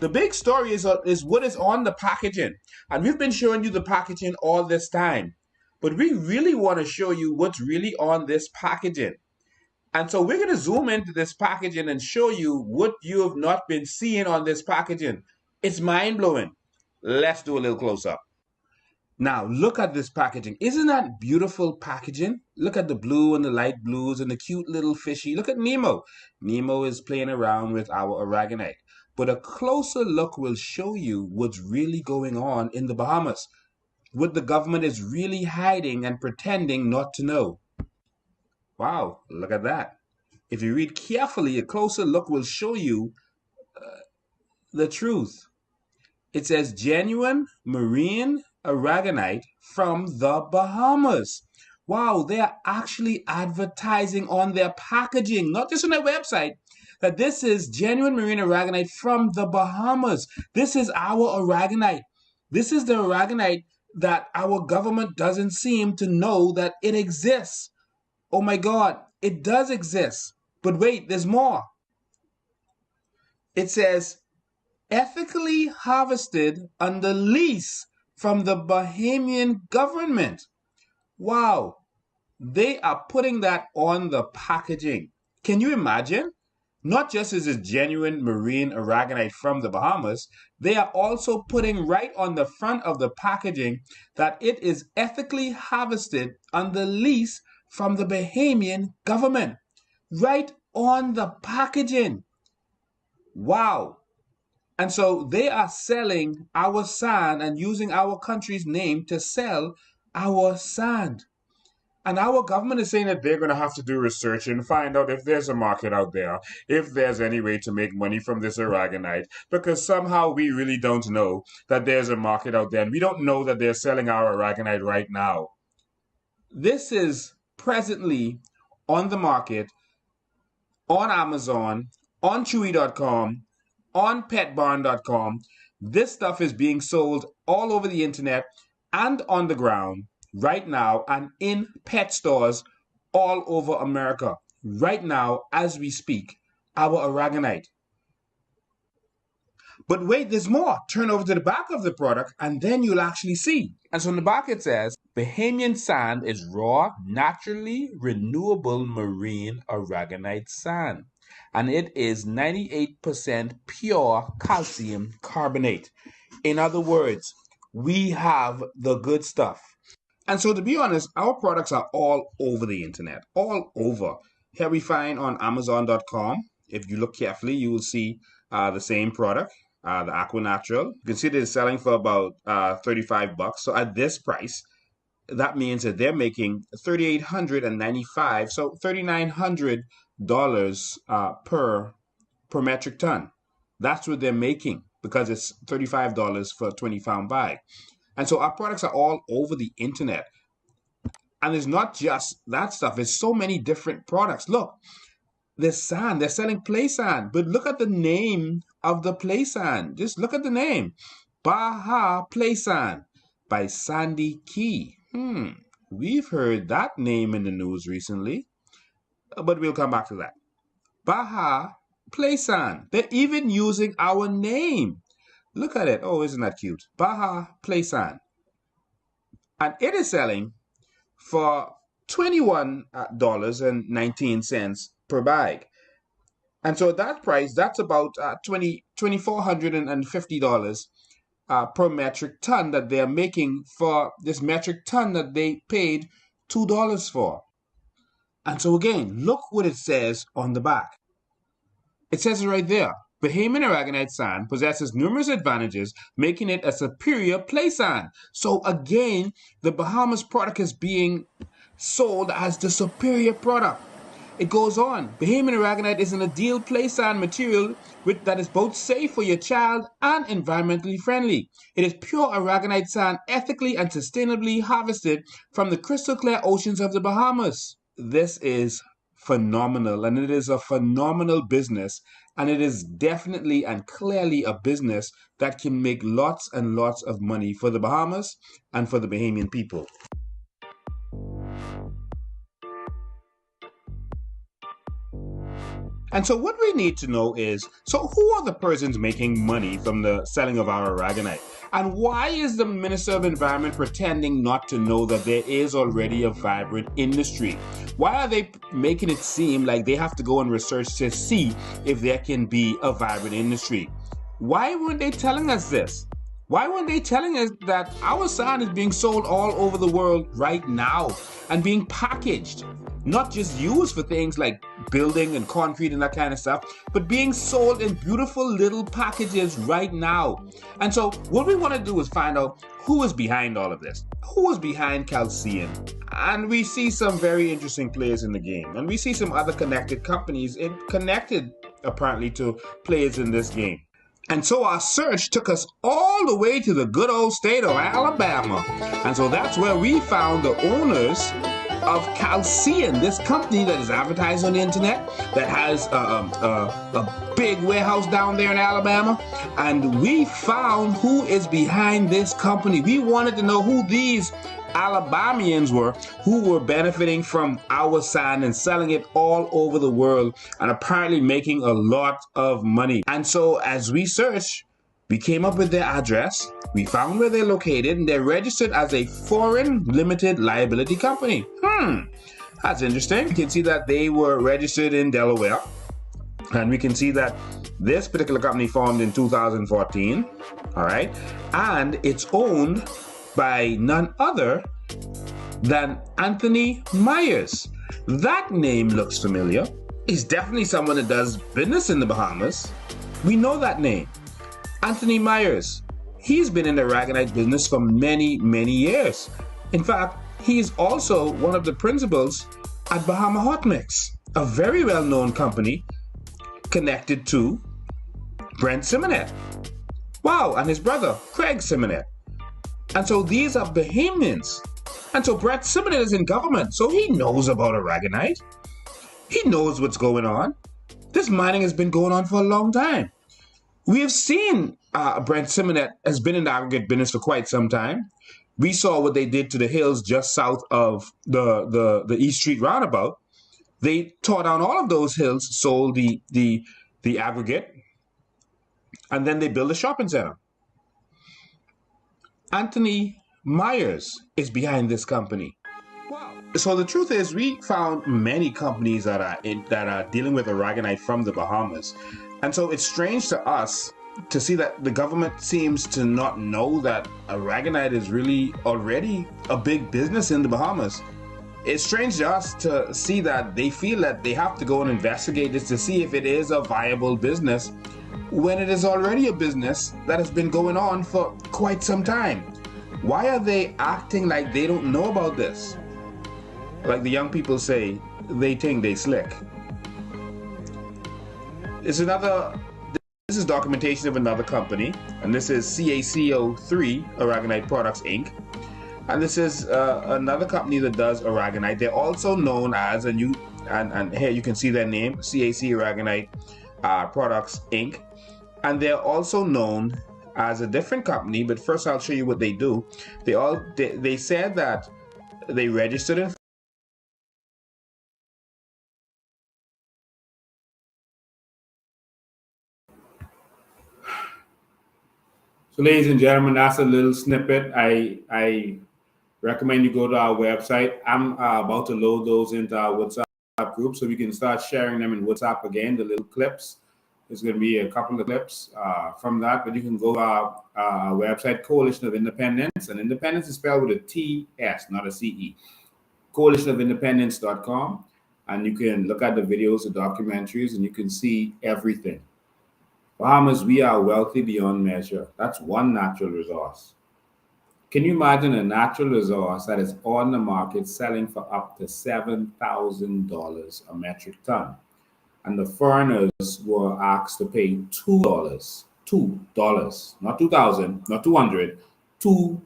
The big story is what is on the packaging. And we've been showing you the packaging all this time. But we really want to show you what's really on this packaging. And so we're going to zoom into this packaging and show you what you have not been seeing on this packaging. It's mind-blowing. Let's do a little close-up. Now, look at this packaging. Isn't that beautiful packaging? Look at the blue and the light blues and the cute little fishy. Look at Nemo. Nemo is playing around with our aragonite. But a closer look will show you what's really going on in the Bahamas. What the government is really hiding and pretending not to know. Wow, look at that. If you read carefully, a closer look will show you the truth. It says genuine marine aragonite from the Bahamas. Wow, they are actually advertising on their packaging, not just on their website, that this is genuine marine aragonite from the Bahamas. This is our aragonite. This is the aragonite that our government doesn't seem to know that it exists. Oh my God, it does exist. But wait, there's more. It says, ethically harvested under lease from the Bahamian government. Wow, they are putting that on the packaging. Can you imagine? Not just is it genuine marine aragonite from the Bahamas, they are also putting right on the front of the packaging that it is ethically harvested under lease from the Bahamian government. Right on the packaging. Wow. And so they are selling our sand and using our country's name to sell our sand. And our government is saying that they're going to have to do research and find out if there's a market out there, if there's any way to make money from this aragonite, because somehow we really don't know that there's a market out there, and we don't know that they're selling our aragonite right now. This is presently on the market, on Amazon, on Chewy.com, on PetBarn.com. This stuff is being sold all over the internet and on the ground right now and in pet stores all over America right now as we speak, our aragonite. But wait, there's more. Turn over to the back of the product and then you'll actually see. And so on the back it says, Bahamian sand is raw, naturally renewable marine aragonite sand. And it is 98% pure calcium carbonate. In other words, we have the good stuff. And so to be honest, our products are all over the internet, all over. Here we find on Amazon.com. If you look carefully, you will see the same product, the Aqua Natural. You can see that it's selling for about $35. So at this price, that means that they're making $3,895, so $3,900 per metric ton. That's what they're making because it's $35 for a 20-pound bag. And so our products are all over the internet. And it's not just that stuff. There's so many different products. Look, there's sand. They're selling play sand. But look at the name of the play sand. Just look at the name. Baja Play Sand by Sandy Key. We've heard that name in the news recently. But we'll come back to that. Baja Play Sand. They're even using our name. Look at it. Oh, isn't that cute? Baja Play Sand. And it is selling for $21.19 per bag. And so that price, that's about $2,450 per metric ton that they're making for this metric ton that they paid $2 for. And so again, look what it says on the back. It says it right there. Bahamian aragonite sand possesses numerous advantages, making it a superior play sand. So again, the Bahamas product is being sold as the superior product. It goes on. Bahamian aragonite is an ideal play sand material that is both safe for your child and environmentally friendly. It is pure aragonite sand, ethically and sustainably harvested from the crystal clear oceans of the Bahamas. This is phenomenal, and it is a phenomenal business, and it is definitely and clearly a business that can make lots and lots of money for the Bahamas and for the Bahamian people. And so what we need to know is, so who are the persons making money from the selling of our aragonite? And why is the Minister of Environment pretending not to know that there is already a vibrant industry? Why are they making it seem like they have to go and research to see if there can be a vibrant industry? Why weren't they telling us this? Why weren't they telling us that our sand is being sold all over the world right now and being packaged? Not just used for things like building and concrete and that kind of stuff, but being sold in beautiful little packages right now. And so what we want to do is find out who is behind all of this. Who is behind Calcean? And we see some very interesting players in the game. And we see some other connected companies connected apparently to players in this game. And so our search took us all the way to the good old state of Alabama. And so that's where we found the owners of Calcean, this company that is advertised on the internet, that has a big warehouse down there in Alabama. And we found who is behind this company. We wanted to know who these Alabamians were who were benefiting from our sand and selling it all over the world and apparently making a lot of money. And so as we searched, we came up with their address, we found where they're located, and they're registered as a foreign limited liability company. That's interesting. You can see that they were registered in Delaware, and we can see that this particular company formed in 2014, all right? And it's owned by none other than Anthony Myers. That name looks familiar. He's definitely someone that does business in the Bahamas. We know that name. Anthony Myers. He's been in the aragonite business for many, many years. In fact, he is also one of the principals at Bahama Hot Mix, a very well-known company connected to Brent Simonet. Wow, and his brother, Craig Simonet. And so these are Bahamians. And so Brent Simonet is in government, so he knows about aragonite. He knows what's going on. This mining has been going on for a long time. We have seen Brent Simonet has been in the aggregate business for quite some time. We saw what they did to the hills just south of the East Street roundabout. They tore down all of those hills, sold the aggregate, and then they built a shopping center. Anthony Myers is behind this company. Wow. So the truth is, we found many companies that are dealing with aragonite from the Bahamas. And so it's strange to us to see that the government seems to not know that aragonite is really already a big business in the Bahamas. It's strange to us to see that they feel that they have to go and investigate this to see if it is a viable business when it is already a business that has been going on for quite some time. Why are they acting like they don't know about this? Like the young people say, they think they slick. This is documentation of another company, and this is CACO3 Aragonite Products Inc. And this is another company that does aragonite. They're also known as, and here you can see their name, CAC Aragonite Products Inc. And they're also known as a different company, but first I'll show you what they do. They said that they registered in So, ladies and gentlemen, that's a little snippet. I recommend you go to our website. I'm about to load those into our WhatsApp group so we can start sharing them in WhatsApp again, the little clips. There's going to be a couple of clips from that, but you can go to our website, Coalition of Independence, and independence is spelled with a T-S, not a C-E, coalitionofindependence.com, and you can look at the videos, the documentaries, and you can see everything. Bahamas, we are wealthy beyond measure. That's one natural resource. Can you imagine a natural resource that is on the market selling for up to $7,000 a metric ton? And the foreigners were asked to pay $2, not 2,000, not 200, $2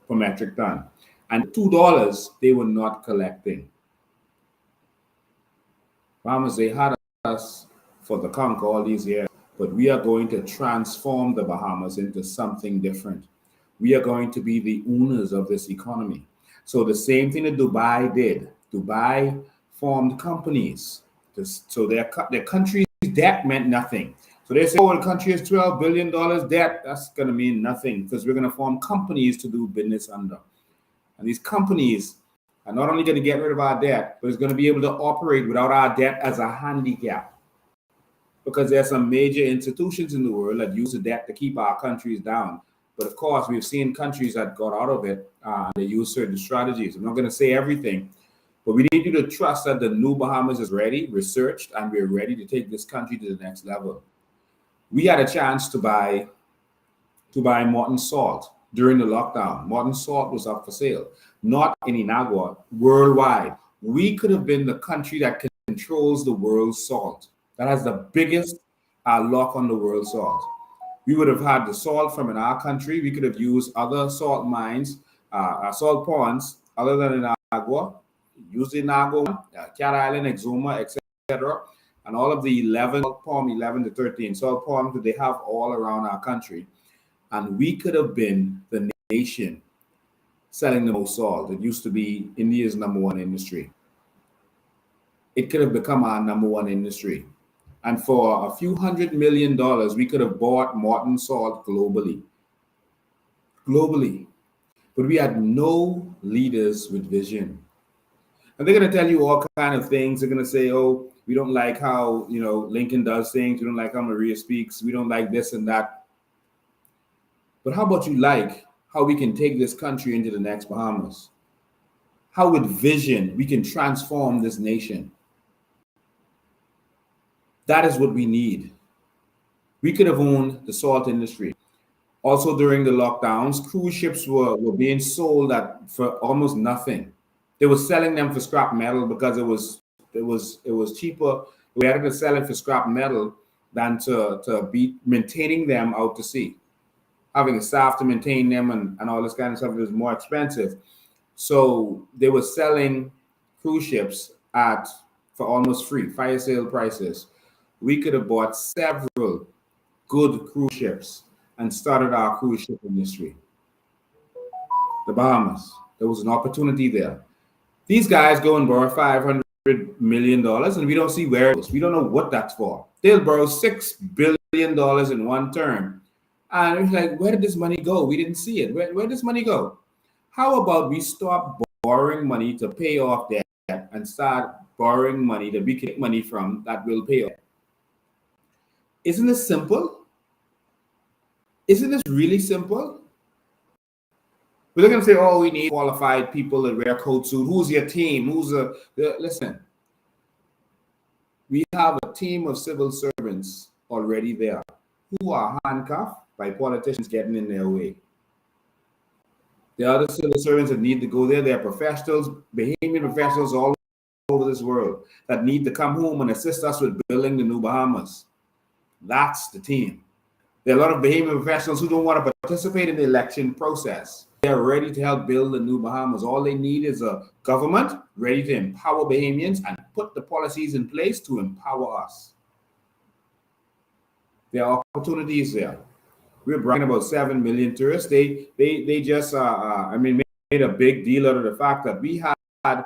per metric ton. And $2 they were not collecting. Bahamas, they had us for the conquer all these years, but we are going to transform the Bahamas into something different. We are going to be the owners of this economy. So the same thing that Dubai did. Dubai formed companies. So their country's debt meant nothing. So they say, oh, the country has $12 billion debt. That's going to mean nothing because we're going to form companies to do business under. And these companies are not only going to get rid of our debt, but it's going to be able to operate without our debt as a handicap. Because there are some major institutions in the world that use the debt to keep our countries down. But of course, we've seen countries that got out of it. They use certain strategies. I'm not going to say everything, but we need you to trust that the new Bahamas is ready, researched, and we're ready to take this country to the next level. We had a chance to buy Morton Salt during the lockdown. Morton Salt was up for sale, not in Inagua, worldwide. We could have been the country that controls the world's salt, that has the biggest lock on the world's salt. We would have had the salt from in our country. We could have used other salt mines, salt ponds, other than in Inagua, used in Inagua, Cat Island, Exuma, etc. And all of the 11 salt palm, 11 to 13 salt palms that they have all around our country. And we could have been the nation selling the most salt. It used to be India's #1 industry. It could have become our #1 industry. And for a few $100 million, we could have bought Morton Salt globally. But we had no leaders with vision. And they're going to tell you all kind of things. They're going to say, oh, we don't like how, Lincoln does things. We don't like how Maria speaks. We don't like this and that. But how about you like how we can take this country into the next Bahamas? How with vision we can transform this nation? That is what we need. We could have owned the salt industry. Also during the lockdowns, cruise ships were being sold for almost nothing. They were selling them for scrap metal because it was cheaper. We had to sell it for scrap metal than to be maintaining them out to sea. Having a staff to maintain them and all this kind of stuff is more expensive. So they were selling cruise ships for almost free, fire sale prices. We could have bought several good cruise ships and started our cruise ship industry. The Bahamas, there was an opportunity there. These guys go and borrow $500 million and we don't see where it goes. We don't know what that's for. They'll borrow $6 billion in one term. And it's like, where did this money go? We didn't see it. Where did this money go? How about we stop borrowing money to pay off debt and start borrowing money that we can get money from that will pay off? Isn't this simple? Isn't this really simple? We're going to say, oh, we need qualified people that wear coat suit. Who's your team? Listen, we have a team of civil servants already there who are handcuffed by politicians getting in their way. There are other civil servants that need to go there. There are professionals, Bahamian professionals all over this world that need to come home and assist us with building the new Bahamas. That's the team. There are a lot of Bahamian professionals who don't want to participate in the election process. They're ready to help build the new Bahamas. All they need is a government ready to empower Bahamians and put the policies in place to empower us. There are opportunities there. We're bragging about 7 million tourists. They just made a big deal out of the fact that we had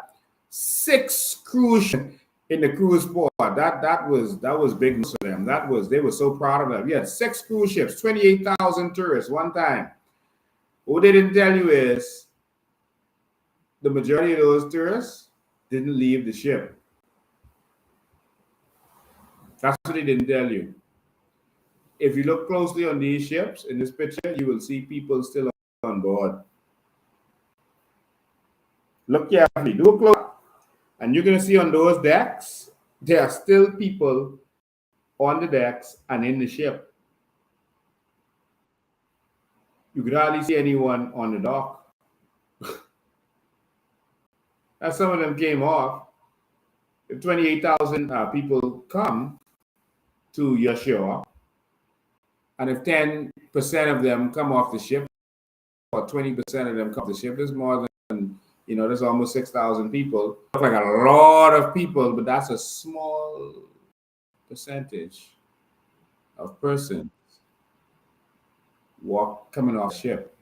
6 cruise ships in the cruise port. That was big news for them. They were so proud of that. We had 6 cruise ships, 28,000 tourists one time. What they didn't tell you is the majority of those tourists didn't leave the ship. That's what they didn't tell you. If you look closely on these ships in this picture, you will see people still on board. Look carefully, do a close up. And you're going to see on those decks, there are still people on the decks and in the ship. You could hardly see anyone on the dock. As some of them came off, if 28,000 people come to your shore, and if 10% of them come off the ship, or 20% of them come off the ship, there's more than You know, there's almost 6,000 people. Looks like a lot of people, but that's a small percentage of persons coming off ship.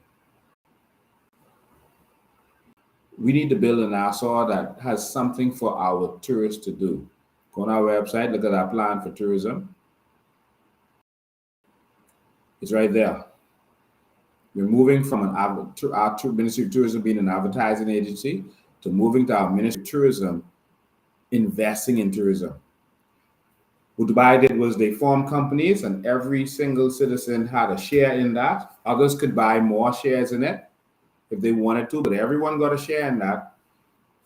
We need to build an Nassau that has something for our tourists to do. Go on our website, look at our plan for tourism. It's right there. We're moving from our Ministry of Tourism being an advertising agency to moving to our Ministry of Tourism investing in tourism. What Dubai did was they formed companies and every single citizen had a share in that. Others could buy more shares in it if they wanted to, but everyone got a share in that.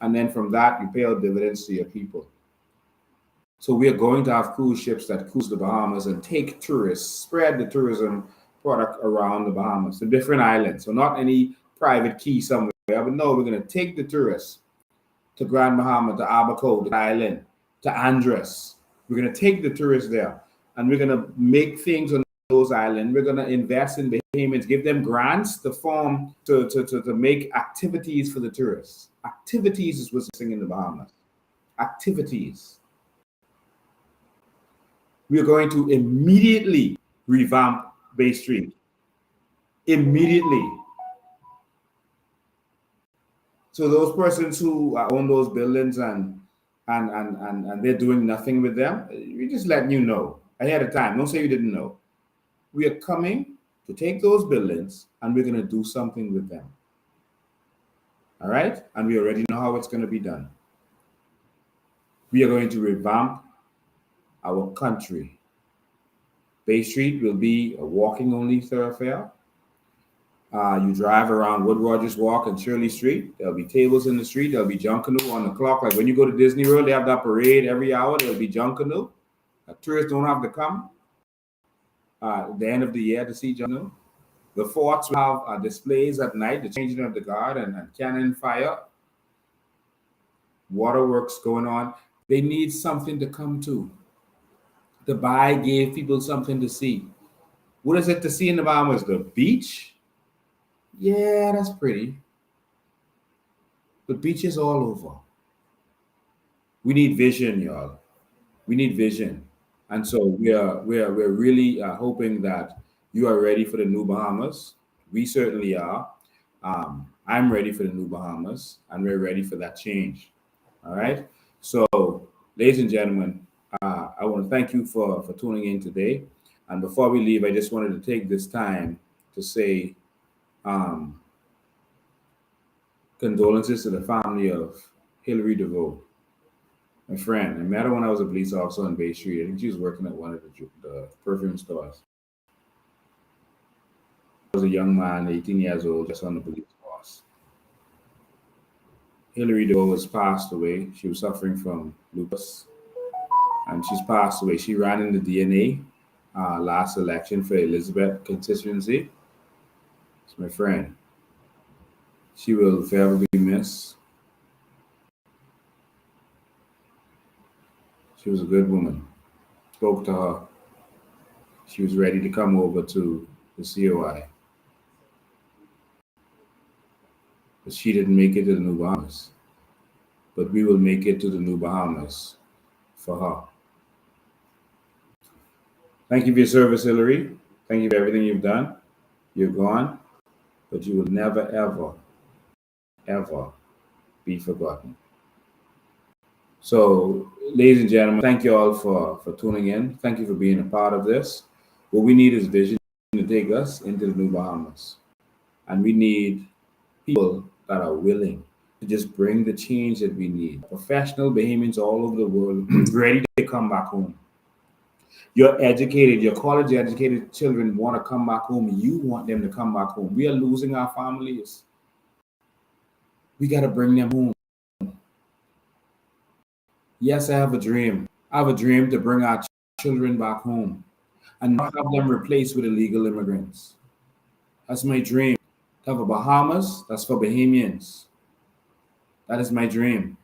And then from that, you pay out dividends to your people. So we are going to have cruise ships that cruise the Bahamas and take tourists, spread the tourism product around the Bahamas, the different islands. So not any private key somewhere, but no, we're going to take the tourists to Grand Bahama, to Abaco, to Island, to Andros. We're going to take the tourists there and we're going to make things on those islands. We're going to invest in Bahamians, give them grants to form, to make activities for the tourists. Activities is what's missing in the Bahamas. Activities. We are going to immediately revamp Bay Street. Immediately. So those persons who own those buildings and they're doing nothing with them, we just letting you know ahead of time. Don't say you didn't know. We are coming to take those buildings and we're going to do something with them. All right? And we already know how it's going to be done. We are going to revamp our country. Bay Street will be a walking-only thoroughfare. You drive around Wood Rogers Walk and Shirley Street. There'll be tables in the street. There'll be Junkanoo on the clock. Like when you go to Disney World, they have that parade every hour. There'll be Junkanoo. Tourists don't have to come at the end of the year to see Junkanoo. The forts will have displays at night, the changing of the guard and cannon fire. Waterworks going on. They need something to come to. Dubai gave people something to see. What is it to see in the Bahamas? The beach? Yeah, that's pretty. But beaches all over. We need vision, y'all. We need vision. And so we're really hoping that you are ready for the new Bahamas. We certainly are. I'm ready for the new Bahamas, and we're ready for that change. All right? So, ladies and gentlemen, I want to thank you for tuning in today. And before we leave, I just wanted to take this time to say condolences to the family of Hilary DeVoe, my friend. I met her when I was a police officer on Bay Street. I think she was working at one of the perfume stores. I was a young man, 18 years old, just on the police force. Hilary DeVoe has passed away. She was suffering from lupus, and she's passed away. She ran in the DNA last election for Elizabeth constituency. It's my friend. She will forever be missed. She was a good woman. Spoke to her. She was ready to come over to the COI. But she didn't make it to the New Bahamas. But we will make it to the New Bahamas for her. Thank you for your service, Hilary. Thank you for everything you've done. You're gone, but you will never, ever, ever be forgotten. So, ladies and gentlemen, thank you all for tuning in. Thank you for being a part of this. What we need is vision to take us into the New Bahamas. And we need people that are willing to just bring the change that we need. Professional Bahamians all over the world ready to come back home. Your educated, your college educated children want to come back home. You want them to come back home. We are losing our families. We got to bring them home. Yes, I have a dream. I have a dream to bring our children back home and not have them replaced with illegal immigrants. That's my dream. To have a Bahamas, that's for Bahamians. That is my dream.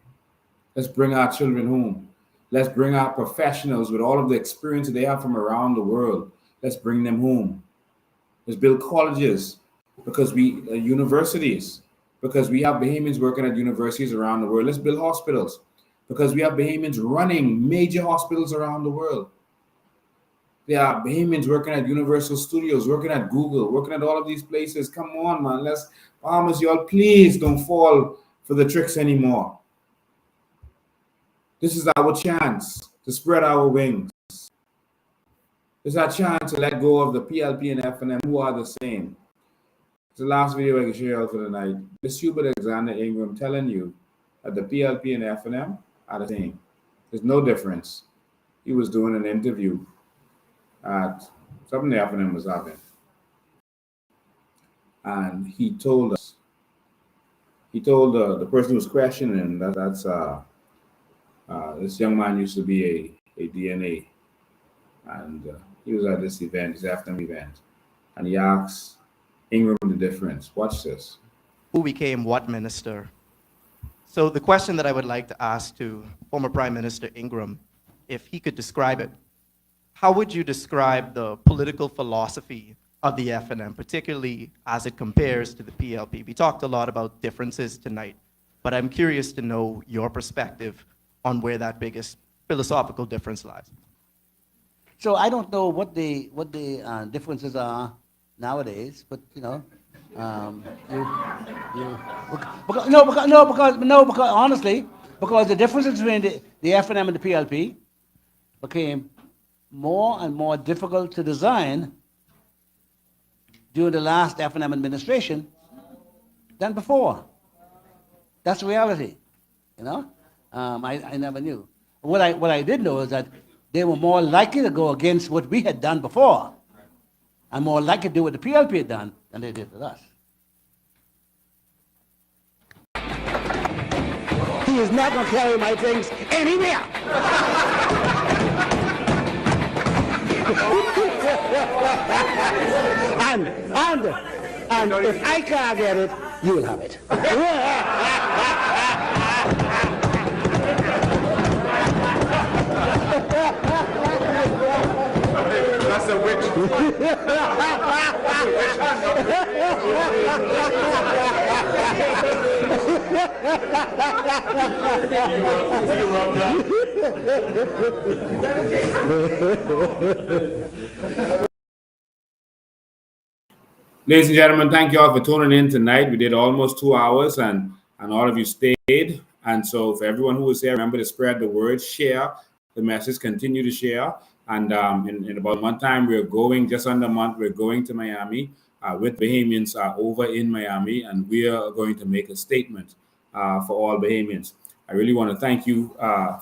Let's bring our children home. Let's bring our professionals with all of the experience that they have from around the world. Let's bring them home. Let's build colleges, because universities, because we have Bahamians working at universities around the world. Let's build hospitals because we have Bahamians running major hospitals around the world. There are Bahamians working at Universal Studios, working at Google, working at all of these places. Come on, man. Let's, Bahamas, y'all, please don't fall for the tricks anymore. This is our chance to spread our wings. This is our chance to let go of the PLP and FNM, who are the same. It's the last video I can share out for the night. This Hubert Alexander Ingram telling you that the PLP and FNM are the same. There's no difference. He was doing an interview at something the FNM was having. And he told us, he told the person who was questioning him that this young man used to be a DNA. And he was at this event, this FNM event. And he asked Ingram the difference. Watch this. Who became what minister? So the question that I would like to ask to former Prime Minister Ingram, if he could describe it, how would you describe the political philosophy of the FNM, particularly as it compares to the PLP? We talked a lot about differences tonight, but I'm curious to know your perspective on where that biggest philosophical difference lies. So I don't know what the differences are nowadays, but you know, because honestly, because the differences between the FNM and the PLP became more and more difficult to design during the last FNM administration than before. That's the reality, you know. I never knew. What I did know is that they were more likely to go against what we had done before, and more likely to do what the PLP had done than they did with us. He is not going to carry my things anywhere. and if I can't get it, you will have it. That's a witch. Ladies and gentlemen, thank you all for tuning in tonight. We did almost 2 hours, and all of you stayed. And so for everyone who was here, remember to spread the word, share the message, continue to share. And in about a month time, we're going, just under a month, we're going to Miami with Bahamians over in Miami, and we are going to make a statement for all Bahamians. I really want to thank you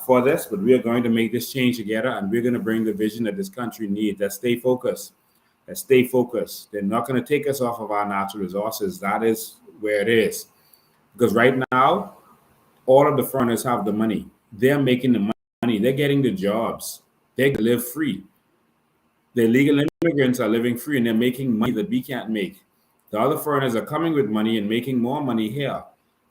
for this, but we are going to make this change together, and we're going to bring the vision that this country needs. Let's stay focused. Let's stay focused. They're not going to take us off of our natural resources. That is where it is. Because right now, all of the foreigners have the money. They're making the money. They're getting the jobs. They live free. The illegal immigrants are living free, and they're making money that we can't make. The other foreigners are coming with money and making more money here.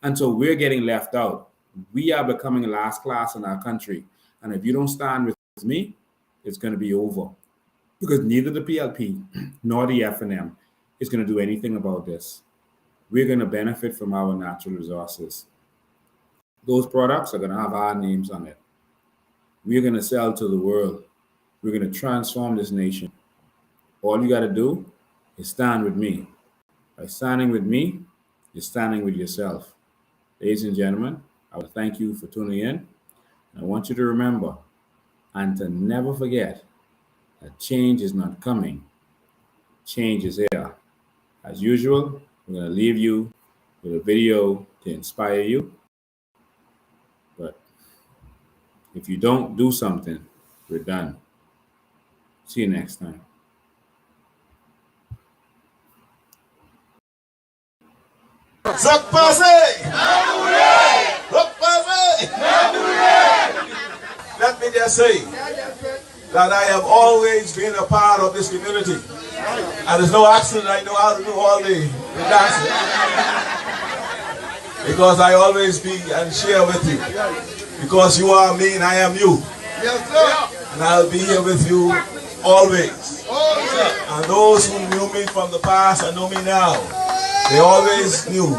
And so we're getting left out. We are becoming last class in our country. And if you don't stand with me, it's going to be over. Because neither the PLP nor the FNM is going to do anything about this. We're going to benefit from our natural resources. Those products are going to have our names on it. We're going to sell to the world. We're going to transform this nation. All you got to do is stand with me. By standing with me, you're standing with yourself. Ladies and gentlemen, I want to thank you for tuning in. I want you to remember and to never forget that change is not coming. Change is here. As usual, we're going to leave you with a video to inspire you. But if you don't do something, we're done. See you next time. Let me just say that I have always been a part of this community. And there's no accident I know how to do all the dancing. Because I always be and share with you. Because you are me and I am you. And I'll be here with you always. And those who knew me from the past and know me now, they always knew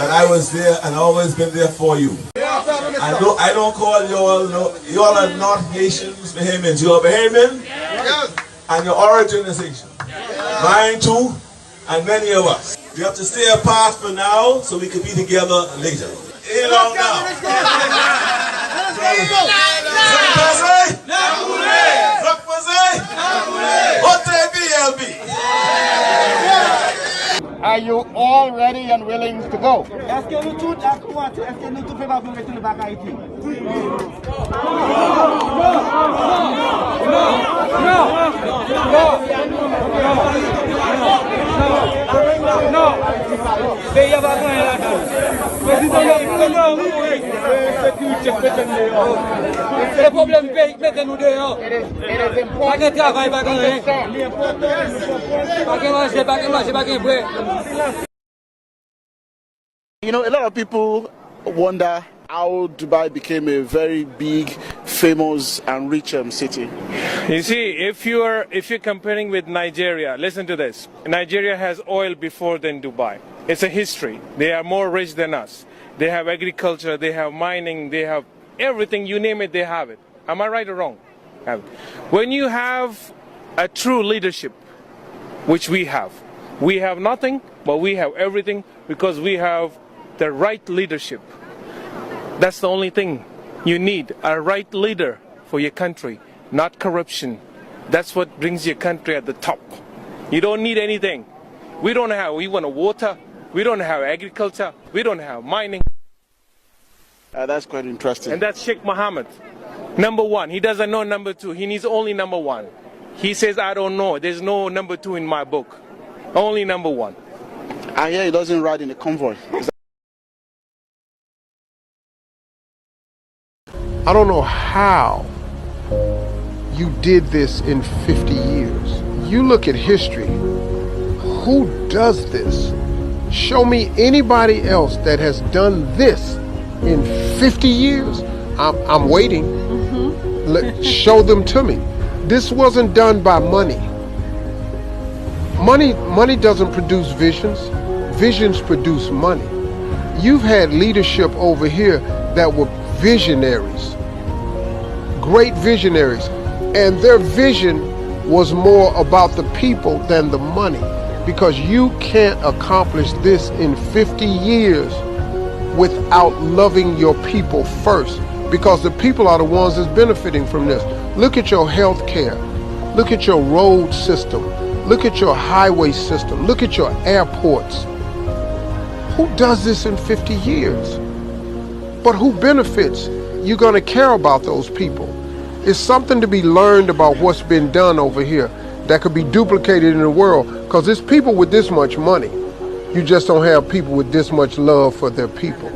and I was there and always been there for you. I don't call you all, you all are not Haitians, Bahamians. You are Bahamian, and your origin is Haitian. Mine too, and many of us. We have to stay apart for now so we can be together later. Hey, long now. Are you all ready and willing to go? You know, a lot of people wonder how Dubai became a very big, famous and rich city. You see, if you're comparing with Nigeria, listen to this. Nigeria has oil before than Dubai. It's a history. They are more rich than us. They have agriculture, they have mining, they have everything, you name it, they have it. Am I right or wrong? When you have a true leadership, which we have nothing, but we have everything because we have the right leadership. That's the only thing you need, a right leader for your country, not corruption. That's what brings your country at the top. You don't need anything. We want water, we don't have agriculture, we don't have mining. That's quite interesting. And that's Sheikh Mohammed. Number one, he doesn't know number two, he needs only number one. He says, I don't know, there's no number two in my book. Only number one. I hear he doesn't ride in a convoy. I don't know how you did this in 50 years. You look at history. Who does this? Show me anybody else that has done this in 50 years. I'm waiting. Show them to me. This wasn't done by money. Money doesn't produce visions. Visions produce money. You've had leadership over here that were visionaries, great visionaries, and their vision was more about the people than the money, because you can't accomplish this in 50 years without loving your people first, because the people are the ones that's benefiting from this. Look at your health care, look at your road system, look at your highway system, look at your airports. Who does this in 50 years? But who benefits? You're going to care about those people. It's something to be learned about what's been done over here that could be duplicated in the world, because there's people with this much money. You just don't have people with this much love for their people.